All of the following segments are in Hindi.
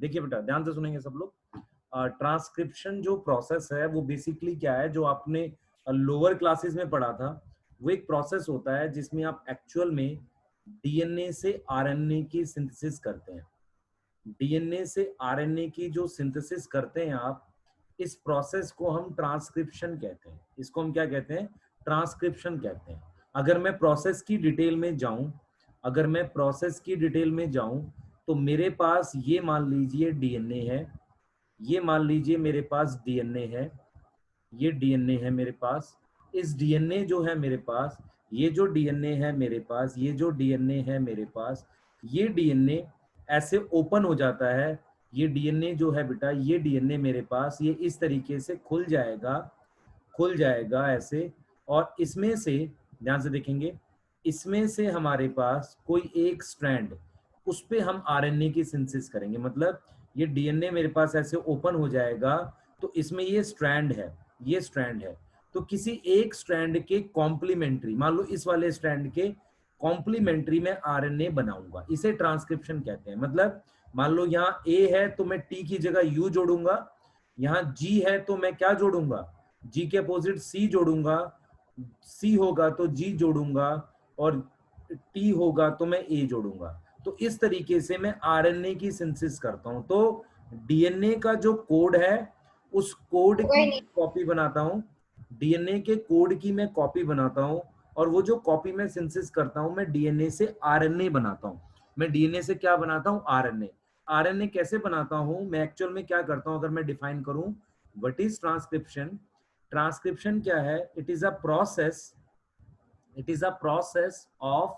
देखिए बेटा ध्यान से सुनेंगे सब लोग। ट्रांसक्रिप्शन जो प्रोसेस है वो बेसिकली क्या है, जो आपने लोअर क्लासेस में पढ़ा था, वो एक प्रोसेस होता है जिसमें आप एक्चुअल में डीएनए से आरएनए की सिंथेसिस करते हैं। डीएनए से आरएनए की जो सिंथेसिस करते हैं आप, इस प्रोसेस को हम ट्रांसक्रिप्शन कहते हैं। इसको हम क्या कहते हैं? ट्रांसक्रिप्शन कहते हैं। अगर मैं प्रोसेस की डिटेल में जाऊं, अगर मैं प्रोसेस की डिटेल में जाऊं तो मेरे पास ये मान लीजिए डीएनए है, ये मान लीजिए मेरे पास डीएनए है, ये डीएनए है मेरे पास। इस डीएनए जो है मेरे पास, ये जो डीएनए है मेरे पास, ये जो डीएनए है मेरे पास, ये डीएनए ऐसे ओपन हो जाता है। ये डीएनए जो है बेटा, ये डीएनए मेरे पास ये इस तरीके से खुल जाएगा, खुल जाएगा ऐसे। और इसमें से ध्यान से देखेंगे, इसमें से हमारे पास कोई एक स्ट्रैंड, उस पे हम आरएनए की सिंथेसिस करेंगे। मतलब ये डीएनए मेरे पास ऐसे ओपन हो जाएगा, तो इसमें ये स्ट्रैंड है, ये स्ट्रैंड है। तो किसी एक स्ट्रैंड के कॉम्प्लीमेंट्री, मान लो इस वाले स्ट्रैंड के कॉम्प्लीमेंट्री में आरएनए बनाऊंगा, इसे ट्रांसक्रिप्शन कहते हैं। मतलब मान लो यहाँ ए है तो मैं टी की जगह यू जोड़ूंगा, यहाँ जी है तो मैं क्या जोड़ूंगा, जी के अपोजिट सी जोड़ूंगा, सी होगा तो जी जोड़ूंगा, और टी होगा तो मैं ए जोड़ूंगा। तो इस तरीके से मैं आरएनए की सिंथेसिस करता हूं। तो डीएनए का जो कोड है, उस कोड की कॉपी बनाता हूं, डीएनए के कोड की मैं कॉपी बनाता हूं, और वो जो कॉपी मैं सिंथेसिस करता हूं, मैं डीएनए से आरएनए बनाता हूं। मैं डीएनए से क्या बनाता हूं? आरएनए। आरएनए कैसे बनाता हूं मैं? एक्चुअल में क्या करता हूं, अगर मैं डिफाइन करूं व्हाट इज ट्रांसक्रिप्शन। ट्रांसक्रिप्शन क्या है? It is a process, it is a process of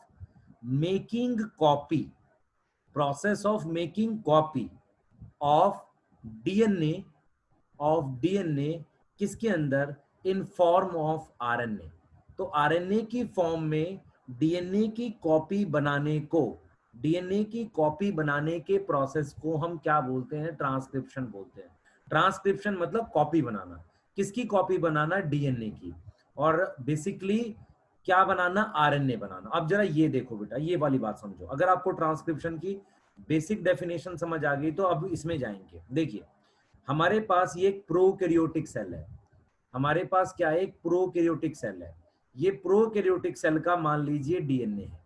making copy, process of making copy of DNA, of DNA किसके अंदर? In form of RNA. तो आरएनए की फॉर्म में डीएनए की कॉपी बनाने को, डीएनए की कॉपी बनाने के प्रोसेस को हम क्या बोलते हैं? ट्रांसक्रिप्शन बोलते हैं। ट्रांसक्रिप्शन मतलब कॉपी बनाना। किसकी कॉपी बनाना? डीएनए की। और बेसिकली क्या बनाना? आरएनए बनाना। अब जरा ये देखो बेटा, ये वाली बात समझो। अगर आपको ट्रांसक्रिप्शन की बेसिक डेफिनेशन समझ आ गई तो अब इसमें जाएंगे। देखिए हमारे पास ये एक प्रोकैरियोटिक सेल है, हमारे पास क्या है? एक प्रोकैरियोटिक सेल है। ये प्रोकैरियोटिक सेल का मान लीजिए डीएनए है,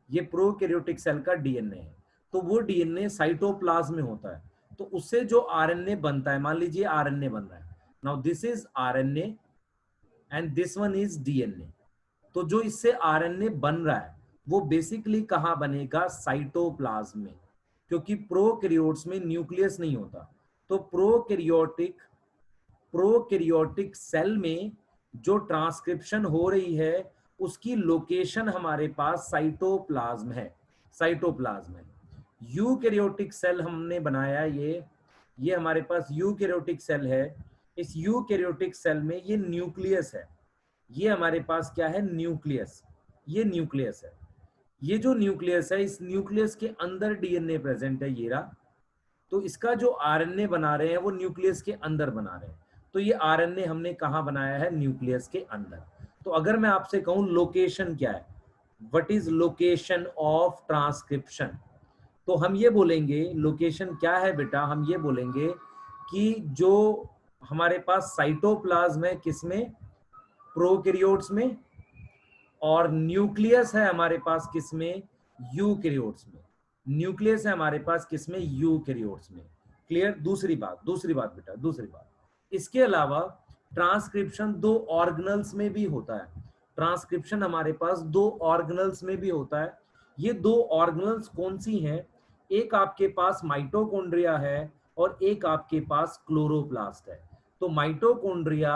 ये प्रोकैरियोटिक सेल का डीएनए है। तो वो डीएनए साइटोप्लाज्म में होता है, तो उससे जो आरएनए बनता है, मान लीजिए आरएनए बन रहा है, now this is RNA and this one is DNA. तो जो इससे आरएनए बन रहा है वो बेसिकली कहां बनेगा? साइटोप्लाज्म में, क्योंकि प्रोकैरियोट्स में न्यूक्लियस नहीं होता। तो प्रोकैरियोटिक सेल में जो ट्रांसक्रिप्शन हो रही है उसकी लोकेशन हमारे पास साइटोप्लाज्म है, साइटोप्लाज्म है। यूकैरियोटिक सेल हमने बनाया, ये हमारे पास यूकैरियोटिक सेल है। इस यूकैरियोटिक सेल में ये न्यूक्लियस है, ये हमारे पास क्या है? न्यूक्लियस। ये न्यूक्लियस है, ये जो न्यूक्लियस है, इस न्यूक्लियस के अंदर डीएनए प्रेजेंट है, ये रहा। तो इसका जो आरएनए बना रहे हैं वो न्यूक्लियस के अंदर बना रहे हैं। तो ये आरएनए हमने कहां बनाया है? न्यूक्लियस के अंदर। तो अगर मैं आपसे कहूं लोकेशन क्या है, what is location of transcription, तो हम ये बोलेंगे लोकेशन क्या है बेटा? हम ये बोलेंगे कि जो हमारे पास साइटोप्लाज्म है किसमें? प्रोकैरियोट्स में, और न्यूक्लियस है हमारे पास किसमें? यूकैरियोट्स में। न्यूक्लियस है हमारे पास किसमें? यूकैरियोट्स में। क्लियर? दूसरी बात बेटा, दूसरी बात, इसके अलावा ट्रांसक्रिप्शन दो ऑर्गेनल्स में भी होता है। ट्रांसक्रिप्शन हमारे पास दो ऑर्गेनल्स में भी होता है। ये दो ऑर्गेनल्स कौन सी हैं? एक आपके पास माइटोकॉन्ड्रिया है और एक आपके पास क्लोरोप्लास्ट है। तो mitochondria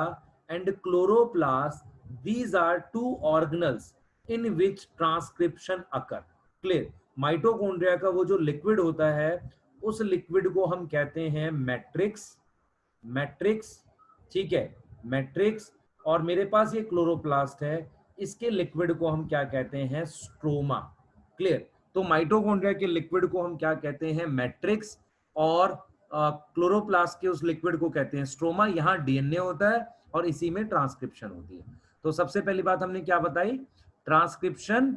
and chloroplast, these are two organelles in which transcription occur. Clear? Mitochondria का वो जो लिक्विड होता है, उस लिक्विड को हम कहते हैं मैट्रिक्स, मैट्रिक्स, ठीक है, मैट्रिक्स। और मेरे पास ये क्लोरोप्लास्ट है, इसके लिक्विड को हम क्या कहते हैं? स्ट्रोमा। क्लियर? तो माइटोकॉन्ड्रिया के लिक्विड को हम क्या कहते हैं? मैट्रिक्स, और क्लोरोप्लास्ट के उस लिक्विड को कहते हैं स्ट्रोमा। यहाँ डीएनए होता है और इसी में ट्रांसक्रिप्शन होती है। तो सबसे पहली बात हमने क्या बताई? ट्रांसक्रिप्शन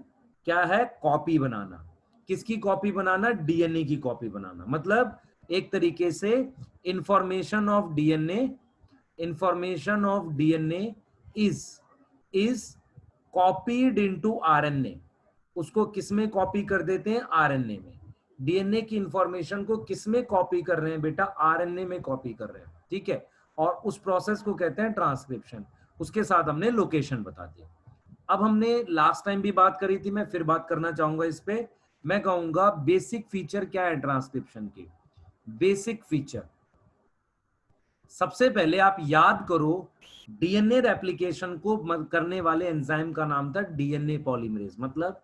क्या है? कॉपी बनाना। किसकी कॉपी बनाना? डीएनए की कॉपी बनाना। मतलब एक तरीके से information of DNA, information of DNA is copied into RNA. उसको किसमें कॉपी कर देते हैं? आरएनए में। डीएनए की इंफॉर्मेशन को किसमें कॉपी कर रहे हैं बेटा? आरएनए में कॉपी कर रहे हैं, ठीक है। और उस प्रोसेस को कहते हैं ट्रांसक्रिप्शन। उसके साथ हमने लोकेशन बता दिया। अब हमने लास्ट टाइम भी बात करी थी, मैं फिर बात करना चाहूंगा इस पे। मैं कहूंगा बेसिक फीचर क्या है ट्रांसक्रिप्शन की? बेसिक फीचर, सबसे पहले आप याद करो, डीएनए रेप्लिकेशन को करने वाले एंजाइम का नाम था डीएनए पॉलीमरेज। मतलब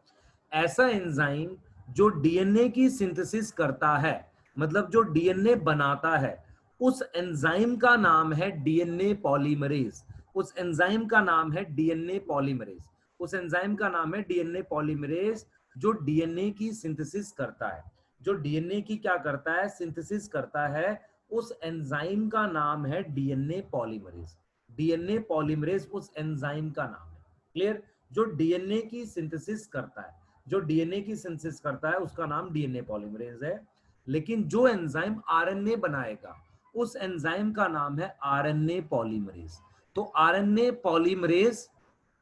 ऐसा एंजाइम जो डीएनए की सिंथेसिस करता है, मतलब जो डीएनए बनाता है, उस एंजाइम का नाम है डीएनए पॉलीमरेज। उस एंजाइम का नाम है डीएनए पॉलीमरेज। उस एंजाइम का नाम है डीएनए पॉलीमरेज, जो डीएनए की सिंथेसिस करता है, जो डीएनए की क्या करता है? सिंथेसिस करता है। उस एंजाइम का नाम है डीएनए पॉलीमरेज। डीएनए पॉलीमरेज उस एंजाइम का नाम है। क्लियर? जो डीएनए की सिंथेसिस करता है, जो डीएनए की सिंथेसिस करता है, उसका नाम डीएनए पॉलीमरेज है। लेकिन जो एंजाइम आरएनए बनाएगा, उस एंजाइम का नाम है आरएनए पॉलीमरेज। तो RNA polymerase,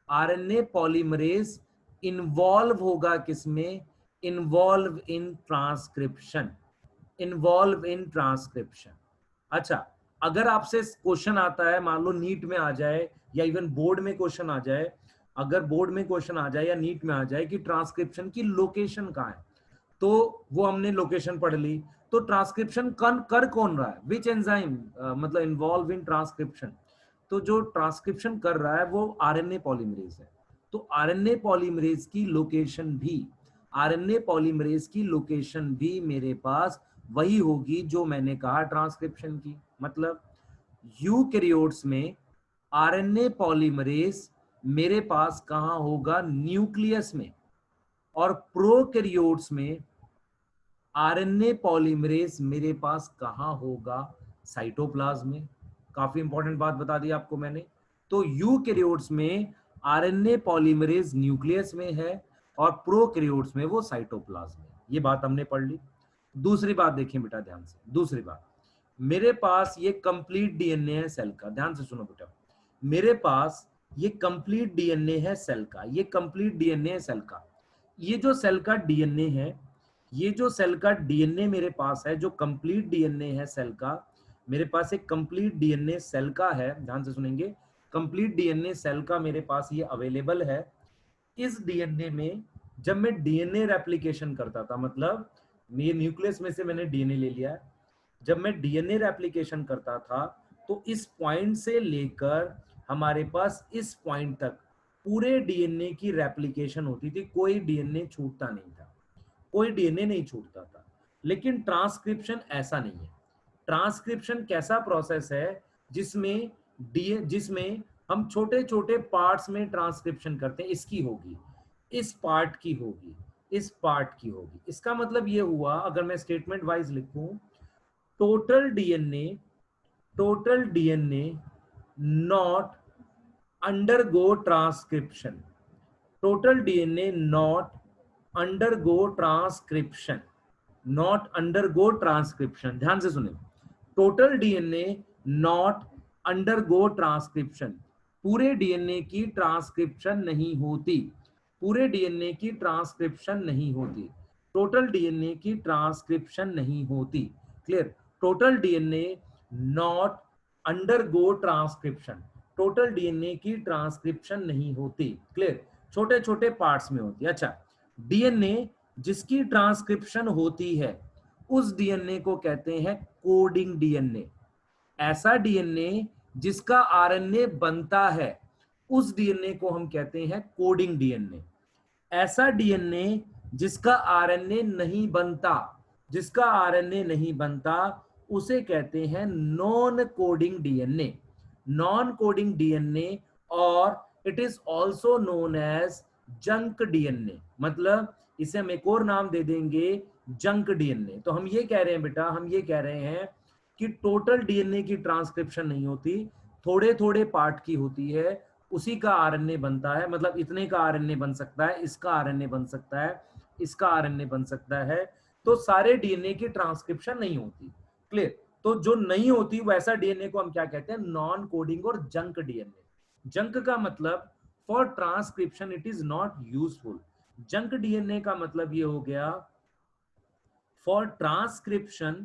RNA polymerase involve होगा किसमें? Involve in transcription. Involve in transcription. अच्छा, अगर आपसे क्वेश्चन आता है, मान लो नीट में आ जाए या इवन बोर्ड में क्वेश्चन आ जाए, अगर बोर्ड में क्वेश्चन आ जाए या नीट में आ जाए कि ट्रांसक्रिप्शन की लोकेशन कहाँ है, तो वो हमने लोकेशन पढ़ ली। तो ट्रांसक्रिप्शन कर कौन रहा है? विच एंजाइम मतलब इन्वॉल्व इन ट्रांसक्रिप्शन? तो जो ट्रांसक्रिप्शन कर रहा है वो आरएनए पॉलीमरेज है। तो आरएनए पॉलीमरेज की लोकेशन भी, आरएनए पॉलीमरेज की लोकेशन भी मेरे पास वही होगी जो मैंने कहा ट्रांसक्रिप्शन की। मतलब यूकैरियोट्स में आरएनए पॉलीमरेज मेरे पास कहां होगा? न्यूक्लियस में। और प्रोकैरियोट्स में आरएनए पॉलीमरेज मेरे पास कहां होगा? साइटोप्लाज्म में। काफी इंपॉर्टेंट बात बता दी आपको मैंने। तो यूकैरियोट्स में आरएनए पॉलीमरेज न्यूक्लियस में है और प्रोकैरियोट्स में वो साइटोप्लाज्म में। ये बात हमने पढ़ ली। दूसरी बात देखिए बेटा ध्यान से, दूसरी बात, मेरे पास ये कंप्लीट डीएनए है सेल का। ध्यान से सुनो बेटा, मेरे पास ये कंप्लीट डीएनए है सेल का, ये कंप्लीट डीएनए है सेल का। ये जो सेल का डीएनए है, ये जो सेल का डीएनए मेरे पास है, जो कंप्लीट डीएनए है सेल का, मेरे पास एक कंप्लीट डीएनए सेल का है। ध्यान से सुनेंगे, कंप्लीट डीएनए सेल का मेरे पास ये अवेलेबल है। इस डीएनए में जब मैं डीएनए रेप्लिकेशन करता था, मतलब ये न्यूक्लियस में से मैंने डीएनए ले लिया है, जब मैं डीएनए रेप्लिकेशन करता था तो इस पॉइंट से लेकर हमारे पास इस पॉइंट तक पूरे डीएनए की रेप्लिकेशन होती थी, कोई डीएनए छूटता नहीं था, कोई डीएनए नहीं छूटता था। लेकिन ट्रांसक्रिप्शन ऐसा नहीं है। ट्रांसक्रिप्शन कैसा प्रोसेस है? जिसमें जिसमें हम छोटे छोटे पार्ट्स में ट्रांसक्रिप्शन करते हैं। इसकी होगी, इस पार्ट की होगी, इस पार्ट की होगी। इसका मतलब ये हुआ, अगर मैं स्टेटमेंट वाइज लिखूं, total DNA, total DNA not undergo transcription, total DNA not undergo transcription, not undergo transcription. ध्यान से सुने, total DNA not undergo transcription, पूरे डीएनए की ट्रांसक्रिप्शन नहीं होती, पूरे डीएनए की ट्रांसक्रिप्शन नहीं होती, टोटल डीएनए की ट्रांसक्रिप्शन नहीं होती। Clear? Total DNA not undergo transcription, total DNA की ट्रांसक्रिप्शन नहीं होती। क्लियर? छोटे छोटे पार्ट्स में होती है। अच्छा, डीएनए जिसकी ट्रांसक्रिप्शन होती है उस डीएनए को कहते हैं कोडिंग डीएनए। ऐसा डीएनए जिसका आरएनए बनता है, उस डीएनए को हम कहते हैं कोडिंग डीएनए। ऐसा डीएनए जिसका आरएनए नहीं बनता, जिसका आरएनए नहीं बनता, उसे कहते हैं non coding DNA, non coding DNA. और it is also known as junk DNA. मतलब इसे हम एक और नाम दे देंगे, जंक डीएनए। तो हम ये कह रहे हैं बेटा, हम ये कह रहे हैं कि टोटल डीएनए की ट्रांसक्रिप्शन नहीं होती, थोड़े थोड़े पार्ट की होती है, उसी का आरएनए बनता है। मतलब इतने का आरएनए बन सकता है, इसका आरएनए बन सकता है, इसका आरएनए बन सकता है। तो सारे डीएनए की ट्रांसक्रिप्शन नहीं होती, क्लियर। तो जो नहीं होती वैसा डीएनए को हम क्या कहते हैं, नॉन कोडिंग और जंक डीएनए। जंक का मतलब for transcription it is not useful. Junk DNA का मतलब ये हो गया for transcription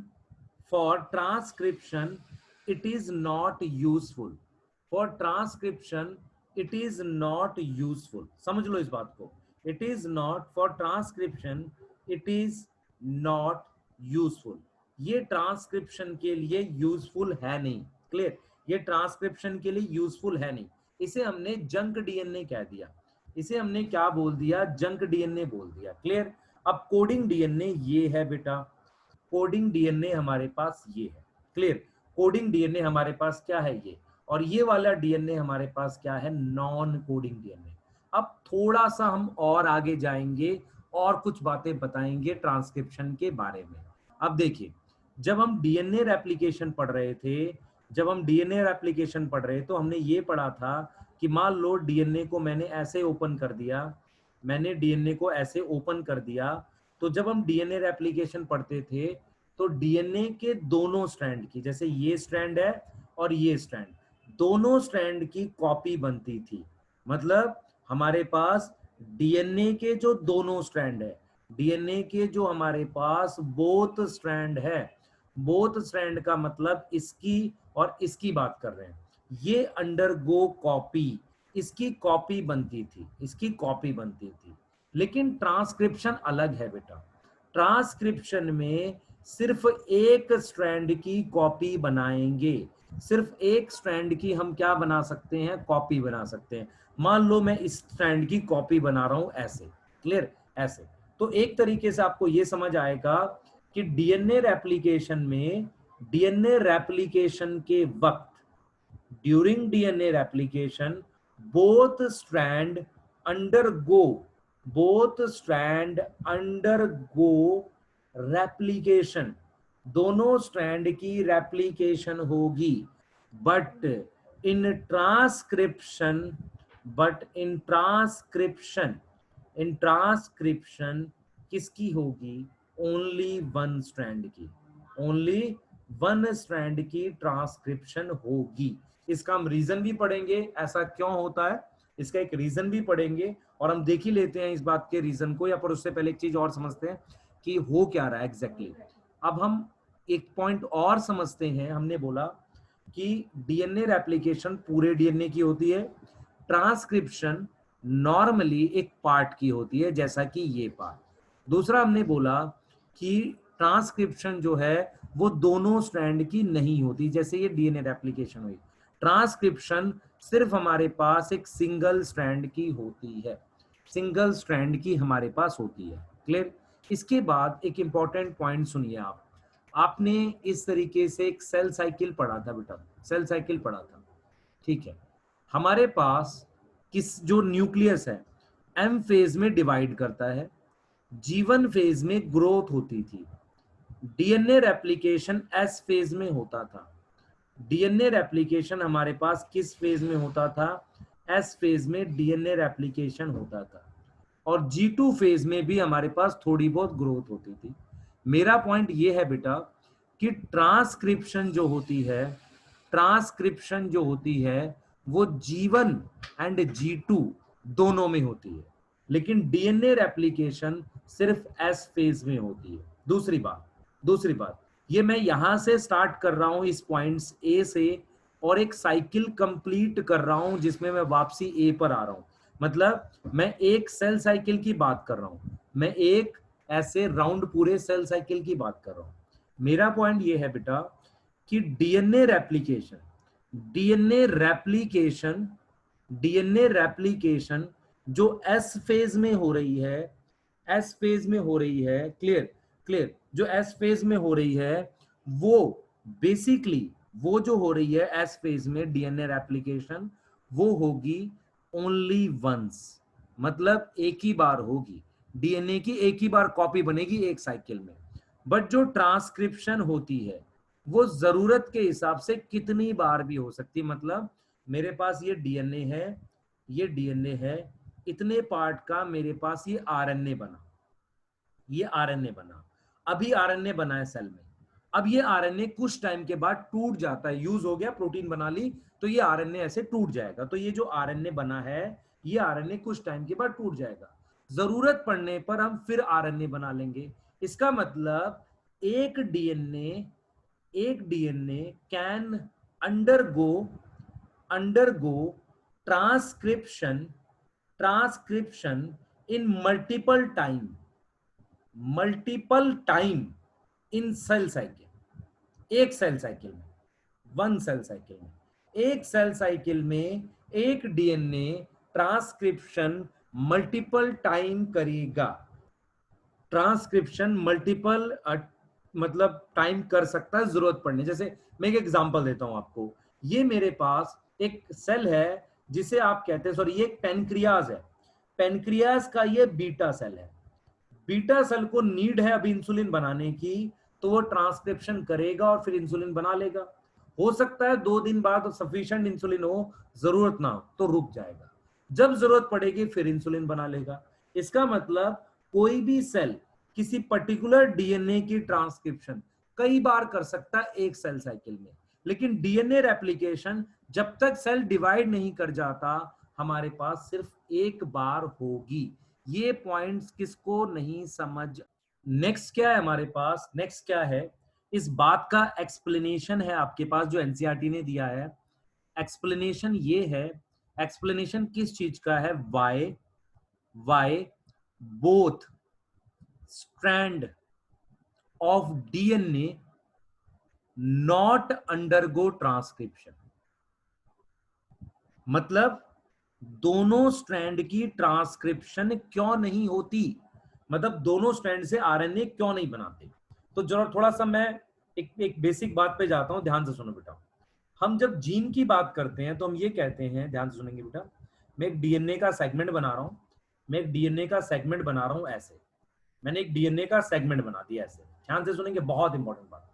it is not useful, for transcription it is not useful। समझ लो इस बात को, it is not for transcription it is not useful। ये ट्रांसक्रिप्शन के लिए यूजफुल है नहीं, क्लियर। ये ट्रांसक्रिप्शन के लिए यूजफुल है नहीं, इसे हमने जंक डीएनए कह दिया, इसे हमने क्या बोल दिया, जंक डीएनए बोल दिया, क्लियर। अब कोडिंग डीएनए ये है बेटा, कोडिंग डीएनए हमारे पास ये है, क्लियर। कोडिंग डीएनए हमारे पास क्या है, ये। और ये वाला डीएनए हमारे पास क्या है, नॉन कोडिंग डीएनए। अब थोड़ा सा हम और आगे जाएंगे और कुछ बातें बताएंगे ट्रांसक्रिप्शन के बारे में। अब देखिए, जब हम डीएनए रेप्लिकेशन पढ़ रहे थे, तो हमने ये पढ़ा था कि मान लो डीएनए को मैंने ऐसे ओपन कर दिया, तो जब हम डीएनए रेप्लिकेशन पढ़ते थे तो डीएनए के दोनों स्ट्रैंड की, जैसे ये स्ट्रैंड है और ये स्ट्रैंड, दोनों स्ट्रैंड की कॉपी बनती थी। मतलब हमारे पास डीएनए के जो दोनों स्ट्रैंड है, डीएनए के जो हमारे पास बोथ स्ट्रैंड है, बोथ स्ट्रैंड का मतलब इसकी और इसकी बात कर रहे हैं, ये अंडरगो कॉपी, इसकी कॉपी बनती थी। लेकिन ट्रांसक्रिप्शन अलग है बेटा। ट्रांसक्रिप्शन में सिर्फ एक स्ट्रैंड की कॉपी बनाएंगे, सिर्फ एक स्ट्रैंड की हम क्या बना सकते हैं, कॉपी बना सकते हैं। मान लो मैं इस स्ट्रैंड की कॉपी बना रहा हूं ऐसे, क्लियर, ऐसे। तो एक तरीके से आपको ये समझ आएगा कि डीएनए रेप्लिकेशन के वक्त, during DNA replication both strand undergo replication, दोनों स्ट्रैंड की रेप्लिकेशन होगी। बट इन ट्रांसक्रिप्शन किसकी होगी, ओनली वन स्ट्रैंड की ट्रांसक्रिप्शन होगी। इसका हम रीजन भी पढ़ेंगे, ऐसा क्यों होता है, इसका एक रीजन भी पढ़ेंगे और हम देख ही लेते हैं इस बात के रीजन को, या पर उससे पहले एक चीज और समझते हैं कि हो क्या रहा है एग्जैक्टली। अब हम एक पॉइंट और समझते हैं, हमने बोला कि डीएनए रेप्लिकेशन पूरे डीएनए की होती है, ट्रांसक्रिप्शन नॉर्मली एक पार्ट की होती है, जैसा कि ये पार्ट। दूसरा हमने बोला कि ट्रांसक्रिप्शन जो है वो दोनों स्ट्रैंड की नहीं होती, जैसे ये डीएनए रेप्लिकेशन हुई। ट्रांसक्रिप्शन सिर्फ हमारे पास एक सिंगल स्ट्रैंड की होती है, सिंगल स्ट्रैंड की हमारे पास होती है, क्लियर। इसके बाद एक इंपॉर्टेंट पॉइंट सुनिए आप, आपने इस तरीके से एक सेल साइकिल पढ़ा था बेटा, सेल साइकिल पढ़ा था, ठीक है। हमारे पास जो न्यूक्लियस है एम फेज में डिवाइड करता है, G1 फेज में ग्रोथ होती थी, डीएनए रेप्लिकेशन एस फेज में होता था। डीएनए रेप्लिकेशन हमारे पास किस फेज में होता था, एस फेज में डीएनए रेप्लिकेशन होता था। और G2 फेज में भी हमारे पास थोड़ी बहुत ग्रोथ होती थी। मेरा पॉइंट ये है बेटा कि ट्रांसक्रिप्शन जो होती है वो G1 एंड G2 दोनों में होती है, लेकिन डीएनए रेप्लिकेशन सिर्फ एस फेज में होती है। दूसरी बात ये मैं यहां से स्टार्ट कर रहा हूं इस पॉइंट्स ए से, और एक साइकिल कंप्लीट कर रहा हूं जिसमें मैं वापसी ए पर आ रहा हूं। मतलब मैं एक सेल साइकिल की बात कर रहा हूं, मैं एक ऐसे राउंड पूरे सेल साइकिल की बात कर रहा हूं। मेरा पॉइंट ये है बेटा कि डीएनए रेप्लिकेशन जो एस फेज में हो रही है, क्लियर, जो एस फेज में हो रही है, वो बेसिकली वो जो हो रही है एस फेज में डीएनए रेप्लिकेशन, वो होगी ओनली वंस, मतलब एक ही बार होगी, डीएनए की एक ही बार कॉपी बनेगी एक साइकिल में। बट जो ट्रांसक्रिप्शन होती है वो जरूरत के हिसाब से कितनी बार भी हो सकती है। मतलब मेरे पास ये डीएनए है, इतने पार्ट का मेरे पास ये आरएनए बना, अभी आरएनए बना है सेल में, अब ये आरएनए कुछ टाइम के बाद टूट जाता है, यूज हो गया, प्रोटीन बना ली, तो ये आरएनए ऐसे टूट जाएगा। तो ये जो आरएनए बना है, ये आरएनए कुछ टाइम के बाद टूट जाएगा। जरूरत पड़ने पर हम फिर आरएनए बना लेंगे। इसका मतलब एक DNA can undergo undergo transcription in multiple time in cell cycle. एक सेल साइकिल में, वन सेल साइकिल में, एक सेल साइकिल में एक डीएनए ट्रांसक्रिप्शन मल्टीपल टाइम करेगा। ट्रांसक्रिप्शन मल्टीपल मतलब टाइम कर सकता है जरूरत पड़ने। जैसे मैं एक एग्जांपल देता हूं आपको, ये मेरे पास एक सेल है जिसे आप कहते हैं, सॉरी, ये एक पेनक्रियाज है। पेनक्रियाज का ये बीटा सेल है। बीटा सेल को नीड है अभी इंसुलिन बनाने की, तो वो ट्रांसक्रिप्शन करेगा और फिर इंसुलिन बना लेगा। हो सकता है 2 दिन बाद सफिशिएंट इंसुलिन हो, जरूरत ना हो तो रुक जाएगा, जब जरूरत पड़ेगी फिर इंसुलिन बना लेगा। इसका मतलब कोई भी सेल किसी पर्टिकुलर डीएनए की ट्रांसक्रिप्शन कई बार कर सकता है एक सेल साइकिल में, लेकिन डीएनए रेप्लिकेशन जब तक सेल डिवाइड नहीं कर जाता हमारे पास सिर्फ एक बार होगी। ये पॉइंट्स किसको नहीं समझ। नेक्स्ट क्या है हमारे पास, नेक्स्ट क्या है, इस बात का एक्सप्लेनेशन है आपके पास जो एनसीईआरटी ने दिया है। एक्सप्लेनेशन ये है, एक्सप्लेनेशन किस चीज का है, why both strand of DNA not undergo transcription. मतलब दोनों स्ट्रैंड की ट्रांसक्रिप्शन क्यों नहीं होती, मतलब दोनों स्ट्रैंड से आरएनए क्यों नहीं बनाते। तो जरा थोड़ा सा मैं एक बेसिक बात पे जाता हूं, ध्यान से सुनो बेटा। हम जब जीन की बात करते हैं तो हम ये कहते हैं, ध्यान से सुनेंगे बेटा, मैं एक डीएनए का सेगमेंट बना रहा हूं, मैं एक डीएनए का सेगमेंट बना रहा हूं ऐसे, मैंने एक डीएनए का सेगमेंट बना दिया ऐसे, ध्यान से सुनेंगे, बहुत इंपॉर्टेंट बात।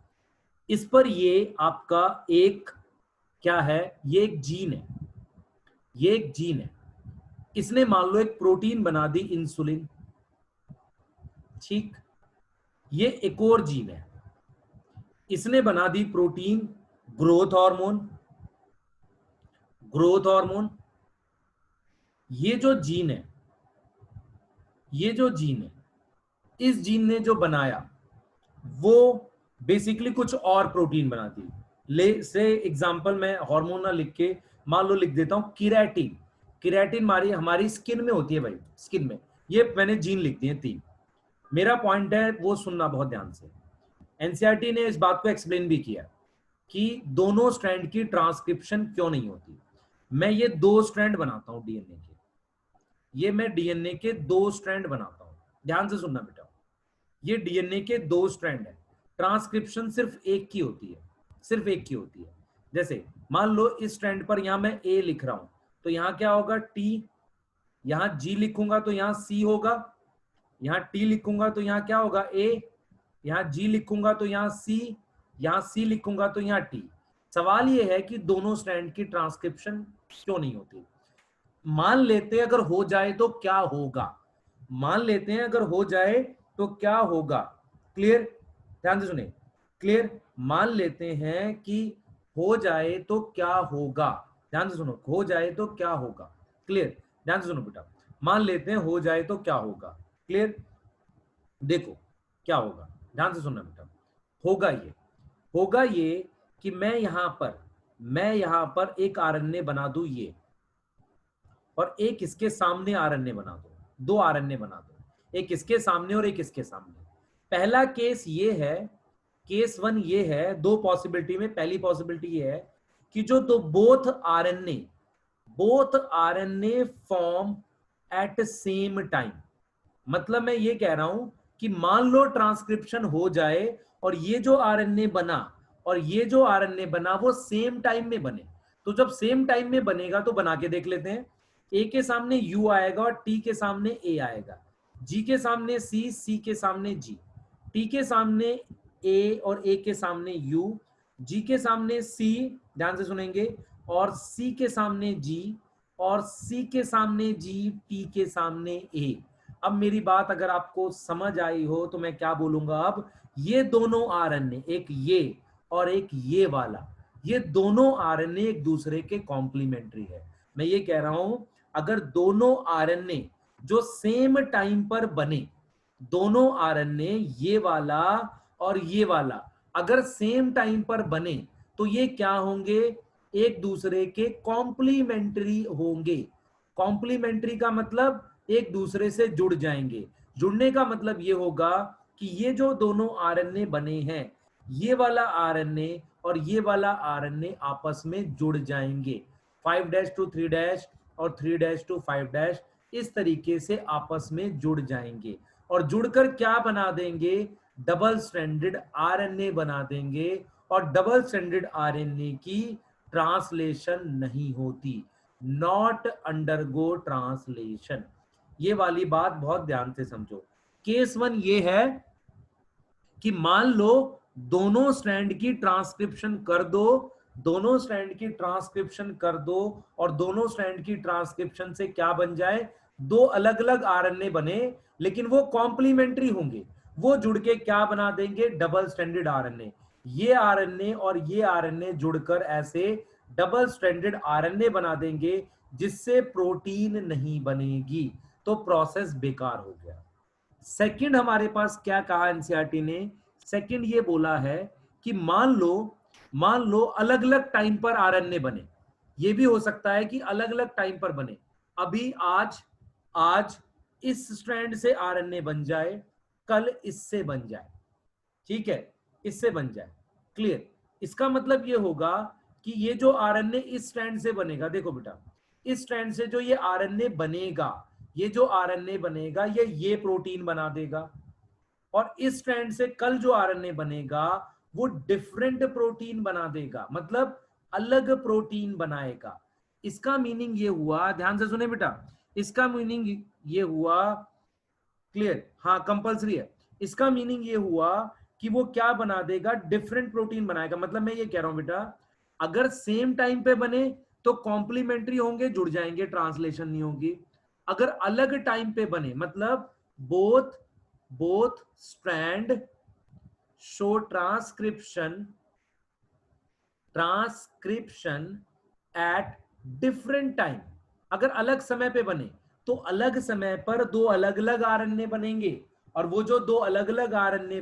इस पर ये आपका एक क्या है, ये एक जीन है, ये एक जीन है। इसने मान लो एक प्रोटीन बना दी इंसुलिन, ठीक, ये एक और जीन है, इसने बना दी protein growth hormone, growth hormone. ये जो जीन है, ये जो जीन है, इस जीन ने जो बनाया वो बेसिकली कुछ और प्रोटीन बनाती है। ले से एग्जांपल मैं हार्मोन ना लिख के मान लो लिख देता हूं केराटिन। केराटिन हमारी स्किन में होती है भाई, स्किन में। ये मैंने जीन लिख दिए 3। मेरा पॉइंट है वो सुनना बहुत ध्यान से। एनसीईआरटी ने इस बात को एक्सप्लेन भी किया कि दोनों स्ट्रैंड की ट्रांसक्रिप्शन क्यों नहीं होती। मैं ये 2 स्ट्रैंड बनाता हूं डीएनए के, ये मैं डीएनए के 2 स्ट्रैंड बनाता हूं, ध्यान से सुनना बेटा। ये डीएनए के 2 स्ट्रैंड है, ट्रांसक्रिप्शन सिर्फ एक की होती है, सिर्फ एक की होती है। जैसे मान लो इस स्ट्रैंड पर यहां मैं ए लिख रहा हूं, तो यहां क्या होगा टी, यहां जी लिखूंगा तो यहां सी होगा, यहां टी लिखूंगा तो यहां क्या होगा ए, यहां जी लिखूंगा तो यहां सी, यहां सी लिखूंगा तो यहां टी। सवाल यह है कि दोनों स्ट्रैंड की ट्रांसक्रिप्शन क्यों नहीं होती। मान लेते हैं अगर हो जाए तो क्या होगा, मान लेते हैं अगर हो जाए तो क्या होगा, क्लियर, ध्यान से सुने, क्लियर। मान लेते हैं कि हो जाए तो क्या होगा, ध्यान से सुनो, हो जाए तो क्या होगा, क्लियर, ध्यान से सुनो बेटा। मान लेते हैं हो जाए तो क्या होगा, क्लियर। देखो क्या होगा, ध्यान से सुनना बेटा। होगा ये कि मैं यहां पर एक आरएनए बना दूं ये, और एक इसके सामने आरएनए बना दो, 2 आरएनए बना दो, एक इसके सामने और एक इसके सामने। पहला केस ये है, केस 1 ये है, 2 पॉसिबिलिटी में पहली पॉसिबिलिटी ये है कि जो दो both RNA form at same time. मतलब मैं ये कह रहा हूं कि मान लो ट्रांसक्रिप्शन हो जाए और ये जो आरएनए बना और ये जो आरएनए बना वो सेम टाइम में बने। तो जब सेम टाइम में बनेगा तो बना के देख लेते हैं। ए के सामने यू आएगा और टी के सामने ए आएगा, जी के सामने सी, सी के सामने जी, टी के सामने ए और ए के सामने यू, जी के सामने सी, ध्यान से सुनेंगे, और सी के सामने जी, और सी के सामने जी, टी के सामने ए। अब मेरी बात अगर आपको समझ आई हो तो मैं क्या बोलूंगा, अब ये दोनों आरएनए, एक ये और एक ये वाला, ये दोनों आरएनए एक दूसरे के कॉम्प्लीमेंट्री है। मैं ये कह रहा हूं, अगर दोनों आरएनए जो सेम टाइम पर बने, दोनों आरएनए ये वाला और ये वाला अगर सेम टाइम पर बने, तो ये क्या होंगे, एक दूसरे के कॉम्प्लीमेंट्री होंगे। कॉम्प्लीमेंट्री का मतलब एक दूसरे से जुड़ जाएंगे। जुड़ने का मतलब ये होगा कि ये जो दोनों आरएनए बने हैं, ये वाला आरएनए और ये वाला आरएनए आपस में जुड़ जाएंगे। 5' to 3' और 3' to 5' इस तरीके से आपस में जुड़ जाएंगे और जुड़कर क्या बना देंगे, डबल स्ट्रैंडेड आरएनए बना देंगे। और डबल स्ट्रैंडेड आरएनए की ट्रांसलेशन नहीं होती, नॉट अंडरगो ट्रांसलेशन। ये वाली बात बहुत ध्यान से समझो। केस 1 ये है कि मान लो दोनों स्ट्रैंड की ट्रांसक्रिप्शन कर दो, दोनों स्ट्रैंड की ट्रांसक्रिप्शन कर दो और दोनों स्ट्रैंड की ट्रांसक्रिप्शन से क्या बन जाए, दो अलग अलग आरएनए बने, लेकिन वो कॉम्प्लीमेंट्री होंगे। वो जुड़ के क्या बना देंगे, डबल स्ट्रैंडेड आरएनए। ये आरएनए और ये आरएनए जुड़कर ऐसे डबल स्ट्रैंडेड आरएनए बना देंगे जिससे प्रोटीन नहीं बनेगी, तो प्रोसेस बेकार हो गया। सेकंड हमारे पास क्या कहा एनसीईआरटी ने, सेकंड ये बोला है कि मान लो अलग अलग टाइम पर आरएनए बने। ये भी हो सकता है कि अलग अलग टाइम पर बने। अभी आज इस स्ट्रैंड से आरएनए बन जाए, कल इससे बन जाए, ठीक है, इससे बन जाए। क्लियर? इसका मतलब ये होगा कि ये जो आरएनए इस स्ट्रैंड से बनेगा, देखो बेटा, इस स्ट्रैंड से जो ये आरएनए बनेगा, ये जो आरएनए बनेगा ये प्रोटीन बना देगा। और इस स्ट्रैंड से कल जो आरएनए बनेगा वो डिफरेंट प्रोटीन बना देगा, मतलब अलग प्रोटीन बनाएगा। इसका मीनिंग ये हुआ, ध्यान से सुने बेटा, इसका मीनिंग ये हुआ, क्लियर? हाँ, कंपल्सरी है। इसका मीनिंग ये हुआ कि वो क्या बना देगा, डिफरेंट प्रोटीन बनाएगा। मतलब मैं ये कह रहा हूं बेटा, अगर सेम टाइम पे बने तो कॉम्प्लीमेंट्री होंगे, जुड़ जाएंगे, ट्रांसलेशन नहीं होगी। अगर अलग टाइम पे बने, मतलब both strand show transcription at different time, अगर अलग समय पे बने तो अलग समय पर दो अलग अलग आरएनए बनेंगे। और वो जो दो अलग अलग आरएनए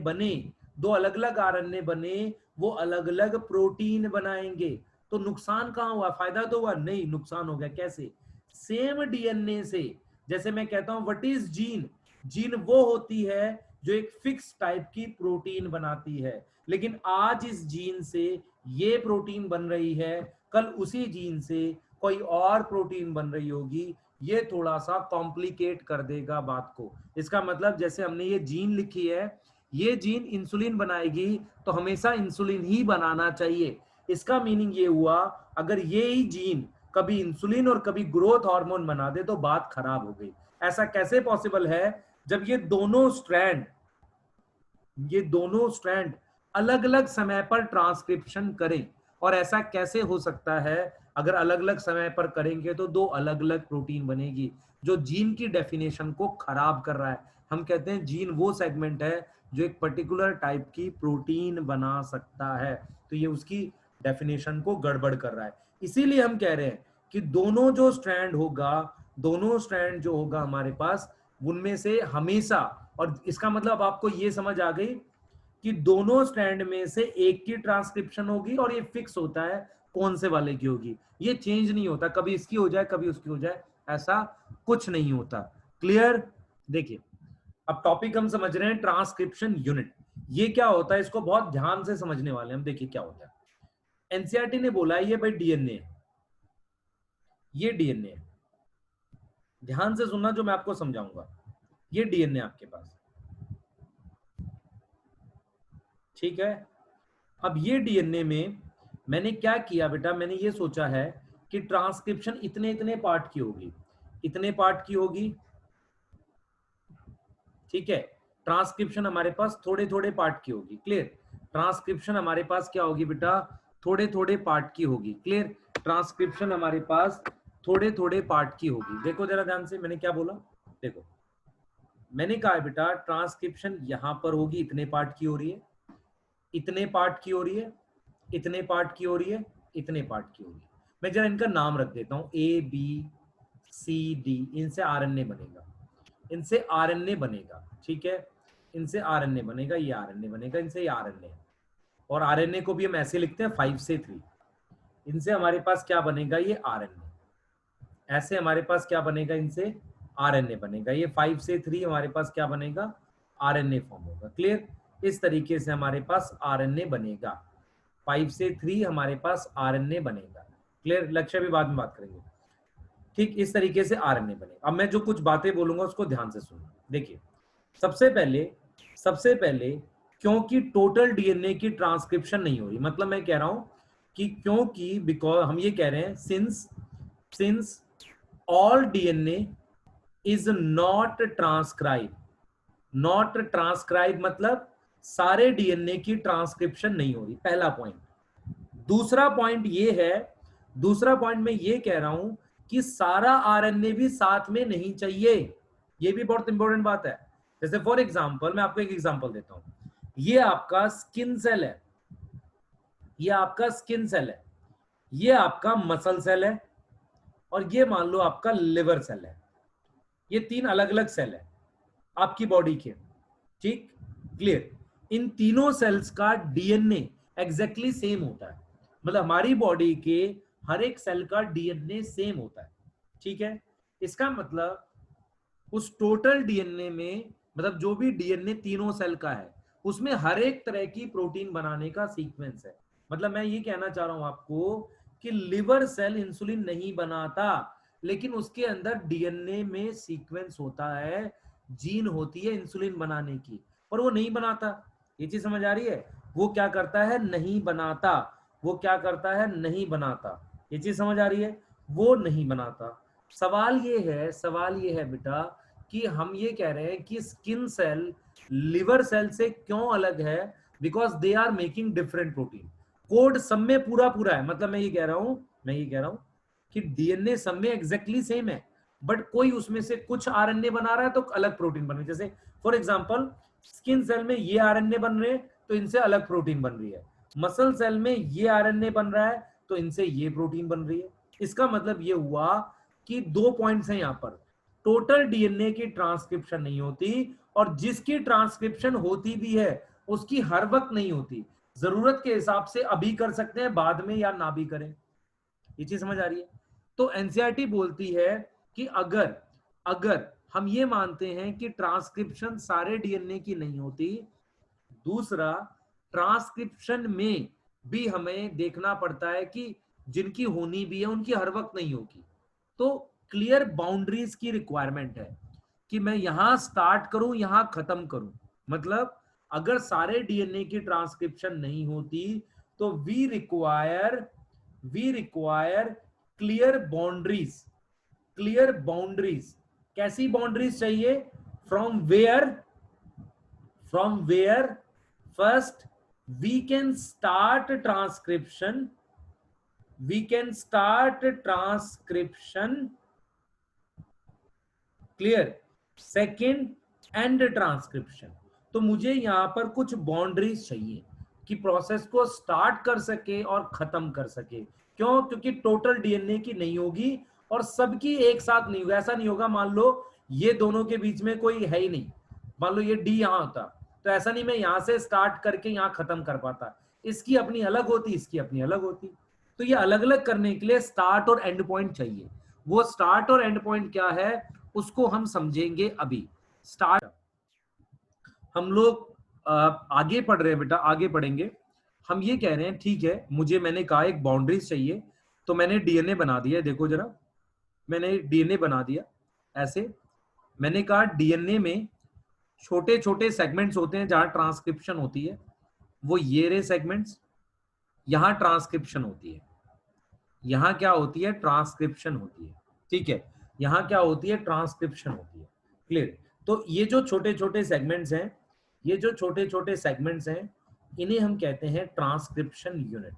बने वो अलग अलग प्रोटीन बनाएंगे। तो नुकसान कहां हुआ, फायदा तो हुआ नहीं, नुकसान हो गया। कैसे? सेम डीएनए से, जैसे मैं कहता हूं व्हाट इज जीन, जीन वो होती है जो एक फिक्स टाइप की प्रोटीन बनाती है, लेकिन आज इस जीन से ये प्रोटीन बन रही है, कल उसी जीन से कोई और प्रोटीन बन रही होगी। ये थोड़ा सा कॉम्प्लिकेट कर देगा बात को। इसका मतलब जैसे हमने ये जीन लिखी है, ये जीन इंसुलिन बनाएगी तो हमेशा इंसुलिन ही बनाना चाहिए। इसका मीनिंग ये हुआ, अगर ये ही जीन कभी इंसुलिन और कभी ग्रोथ हार्मोन बना दे तो बात खराब हो गई। ऐसा कैसे पॉसिबल है जब ये दोनों स्ट्रैंड अलग अलग समय पर ट्रांसक्रिप्शन करें? और ऐसा कैसे हो सकता है, अगर अलग अलग समय पर करेंगे तो दो अलग अलग प्रोटीन बनेगी, जो जीन की डेफिनेशन को खराब कर रहा है। हम कहते हैं जीन वो सेगमेंट है जो एक पर्टिकुलर टाइप की प्रोटीन बना सकता है, तो ये उसकी डेफिनेशन को गड़बड़ कर रहा है। इसीलिए हम कह रहे हैं कि दोनों स्ट्रैंड जो होगा हमारे पास, उनमें से हमेशा, और इसका मतलब आपको ये समझ आ गई कि दोनों स्ट्रैंड में से एक की ट्रांसक्रिप्शन होगी और ये फिक्स होता है कौन से वाले की होगी, ये चेंज नहीं होता, कभी इसकी हो जाए कभी उसकी हो जाए, ऐसा कुछ नहीं होता। क्लियर? देखिए, अब टॉपिक हम समझ रहे हैं ट्रांसक्रिप्शन यूनिट। ये क्या होता है, इसको बहुत ध्यान से समझने वाले हम। देखिए क्या होता है, एनसीईआरटी ने बोला ये भाई डीएनए, ये डीएनए, ध्यान से सुनना जो मैं आपको समझाऊंगा। ये डीएनए आपके पास, ठीक है। अब ये डीएनए में मैंने क्या किया बेटा, मैंने ये सोचा है कि ट्रांसक्रिप्शन इतने इतने पार्ट की होगी, इतने पार्ट की होगी, ठीक है। ट्रांसक्रिप्शन हमारे पास थोड़े थोड़े पार्ट की होगी। क्लियर? ट्रांसक्रिप्शन हमारे पास क्या होगी बेटा, थोड़े थोड़े पार्ट की होगी। क्लियर? ट्रांसक्रिप्शन हमारे पास थोड़े थोड़े पार्ट की होगी। देखो जरा ध्यान से, मैंने क्या बोला, देखो मैंने कहा है बेटा ट्रांसक्रिप्शन यहां पर होगी, इतने पार्ट की हो रही है, इतने पार्ट की हो रही है, इतने पार्ट की हो रही है, इतने पार्ट की हो रही है। मैं जरा इनका नाम रख देता हूं, ए बी सी डी, इनसे आरएनए बनेगा, इनसे आरएनए बनेगा, ठीक है, इनसे आरएनए बनेगा, ये आरएनए बनेगा, इनसे ये आरएनए, और आरएनए को भी हम ऐसे लिखते हैं 5 से 3। इनसे हमारे पास क्या बनेगा, ये आरएनए, ऐसे हमारे पास क्या बनेगा, इनसे आरएनए बनेगा, ये 5 से 3 हमारे पास क्या बनेगा, आरएनए फॉर्म होगा। क्लियर? इस तरीके से हमारे पास आरएनए बनेगा, 5 से 3 हमारे पास आरएनए बनेगा। क्लियर? लक्ष्य भी बाद में बात करेंगे। ठीक इस तरीके से आरएनए बनेगा। अब मैं जो कुछ बातें बोलूंगा उसको ध्यान से सुनना। देखिए, सबसे पहले क्योंकि टोटल डीएनए की ट्रांसक्रिप्शन नहीं हो रही, मतलब मैं कह रहा हूं कि क्योंकि, बिकॉज हम ये कह रहे हैं since all DNA is not transcribe, not transcribe मतलब सारे डीएनए की ट्रांसक्रिप्शन नहीं हो रही, पहला पॉइंट। दूसरा पॉइंट ये है, दूसरा पॉइंट मैं ये कह रहा हूं कि सारा आरएनए भी साथ में नहीं चाहिए, ये भी बहुत इंपॉर्टेंट बात है। जैसे फॉर एग्जांपल, मैं आपको एक एग्जांपल देता हूं, ये आपका स्किन सेल है, ये आपका स्किन सेल है, ये आपका मसल सेल है, और ये मान लो आपका लिवर सेल है। ये 3 अलग अलग सेल है आपकी बॉडी के, ठीक? क्लियर? इन तीनों सेल्स का डीएनए एग्जैक्टली सेम होता है, मतलब हमारी बॉडी के हर एक सेल का डीएनए सेम होता है, ठीक है? इसका मतलब उस टोटल डीएनए में, मतलब जो भी डीएनए तीनों सेल का है, उसमें हर एक तरह की प्रोटीन बनाने का सीक्वेंस है। मतलब मैं ये कहना चाह रहा हूं आपको कि लिवर सेल इंसुलिन नहीं बनाता, लेकिन उसके अंदर डीएनए में सीक्वेंस होता है, जीन होती है इंसुलिन बनाने की, और वो नहीं बनाता। ये चीज समझ आ रही है? वो क्या करता है, नहीं बनाता। वो क्या करता है, नहीं बनाता। ये चीज समझ आ रही है? वो नहीं बनाता। सवाल ये है बेटा कि हम ये कह रहे हैं कि स्किन सेल लिवर सेल से क्यों अलग है, because they are making different protein. Code सब में पूरा पूरा है, मतलब मैं ये कह रहा हूं कि डीएनए सब में एग्जैक्टली सेम है, बट कोई उसमें से कुछ आरएनए बना रहा है तो अलग प्रोटीन बन रही है। जैसे फॉर एग्जांपल, स्किन सेल में ये आरएनए बन रहे हैं तो इनसे अलग प्रोटीन बन रही है, मसल सेल में ये आरएनए बन रहा है तो इनसे ये प्रोटीन बन रही है। इसका मतलब ये हुआ कि 2 पॉइंट्स हैं यहां पर, टोटल डीएनए की ट्रांसक्रिप्शन नहीं होती, और जिसकी ट्रांसक्रिप्शन होती भी है उसकी हर वक्त नहीं होती, जरूरत के हिसाब से अभी कर सकते हैं, बाद में या ना भी करें। ये चीज समझ आ रही है? तो एनसीईआरटी बोलती है कि अगर अगर हम ये मानते हैं कि ट्रांसक्रिप्शन सारे डीएनए की नहीं होती, दूसरा ट्रांसक्रिप्शन में भी हमें देखना पड़ता है कि जिनकी होनी भी है उनकी हर वक्त नहीं होगी, तो क्लियर बाउंड्रीज की रिक्वायरमेंट है कि मैं यहां स्टार्ट करूं, यहां खत्म करूं। मतलब अगर सारे डीएनए की ट्रांसक्रिप्शन नहीं होती तो we require clear boundaries, clear boundaries. कैसी बाउंड्रीज चाहिए? From where first we can start transcription, clear? Second end transcription. तो मुझे यहां पर कुछ बाउंड्रीज चाहिए कि प्रोसेस को स्टार्ट कर सके और खत्म कर सके। क्यों? क्योंकि टोटल डीएनए की नहीं होगी और सबकी एक साथ नहीं होगी। ऐसा नहीं होगा, मान लो ये दोनों के बीच में कोई है ही नहीं, मान लो ये डी यहां होता, तो ऐसा नहीं मैं यहां से स्टार्ट करके यहां खत्म कर पाता, इसकी अपनी अलग होती, इसकी अपनी अलग होती। तो ये अलग अलग करने के लिए स्टार्ट और एंड पॉइंट चाहिए। वो स्टार्ट और एंड पॉइंट क्या है उसको हम समझेंगे अभी। स्टार्ट हम लोग आगे पढ़ रहे हैं बेटा, आगे पढ़ेंगे। हम ये कह रहे हैं ठीक है, मुझे, मैंने कहा एक बाउंड्रीज चाहिए, तो मैंने डीएनए बना दिया। देखो जरा, मैंने डीएनए बना दिया ऐसे। मैंने कहा डीएनए में छोटे छोटे सेगमेंट्स होते हैं जहां ट्रांसक्रिप्शन होती है, वो ये रहे सेगमेंट्स। यहां ट्रांसक्रिप्शन होती है, यहां क्या होती है? ट्रांसक्रिप्शन होती है, ठीक है? यहां क्या होती है? ट्रांसक्रिप्शन होती है। क्लियर? तो ये जो छोटे छोटे सेगमेंट्स हैं, ये जो छोटे छोटे सेगमेंट्स हैं, इन्हें हम कहते हैं ट्रांसक्रिप्शन यूनिट,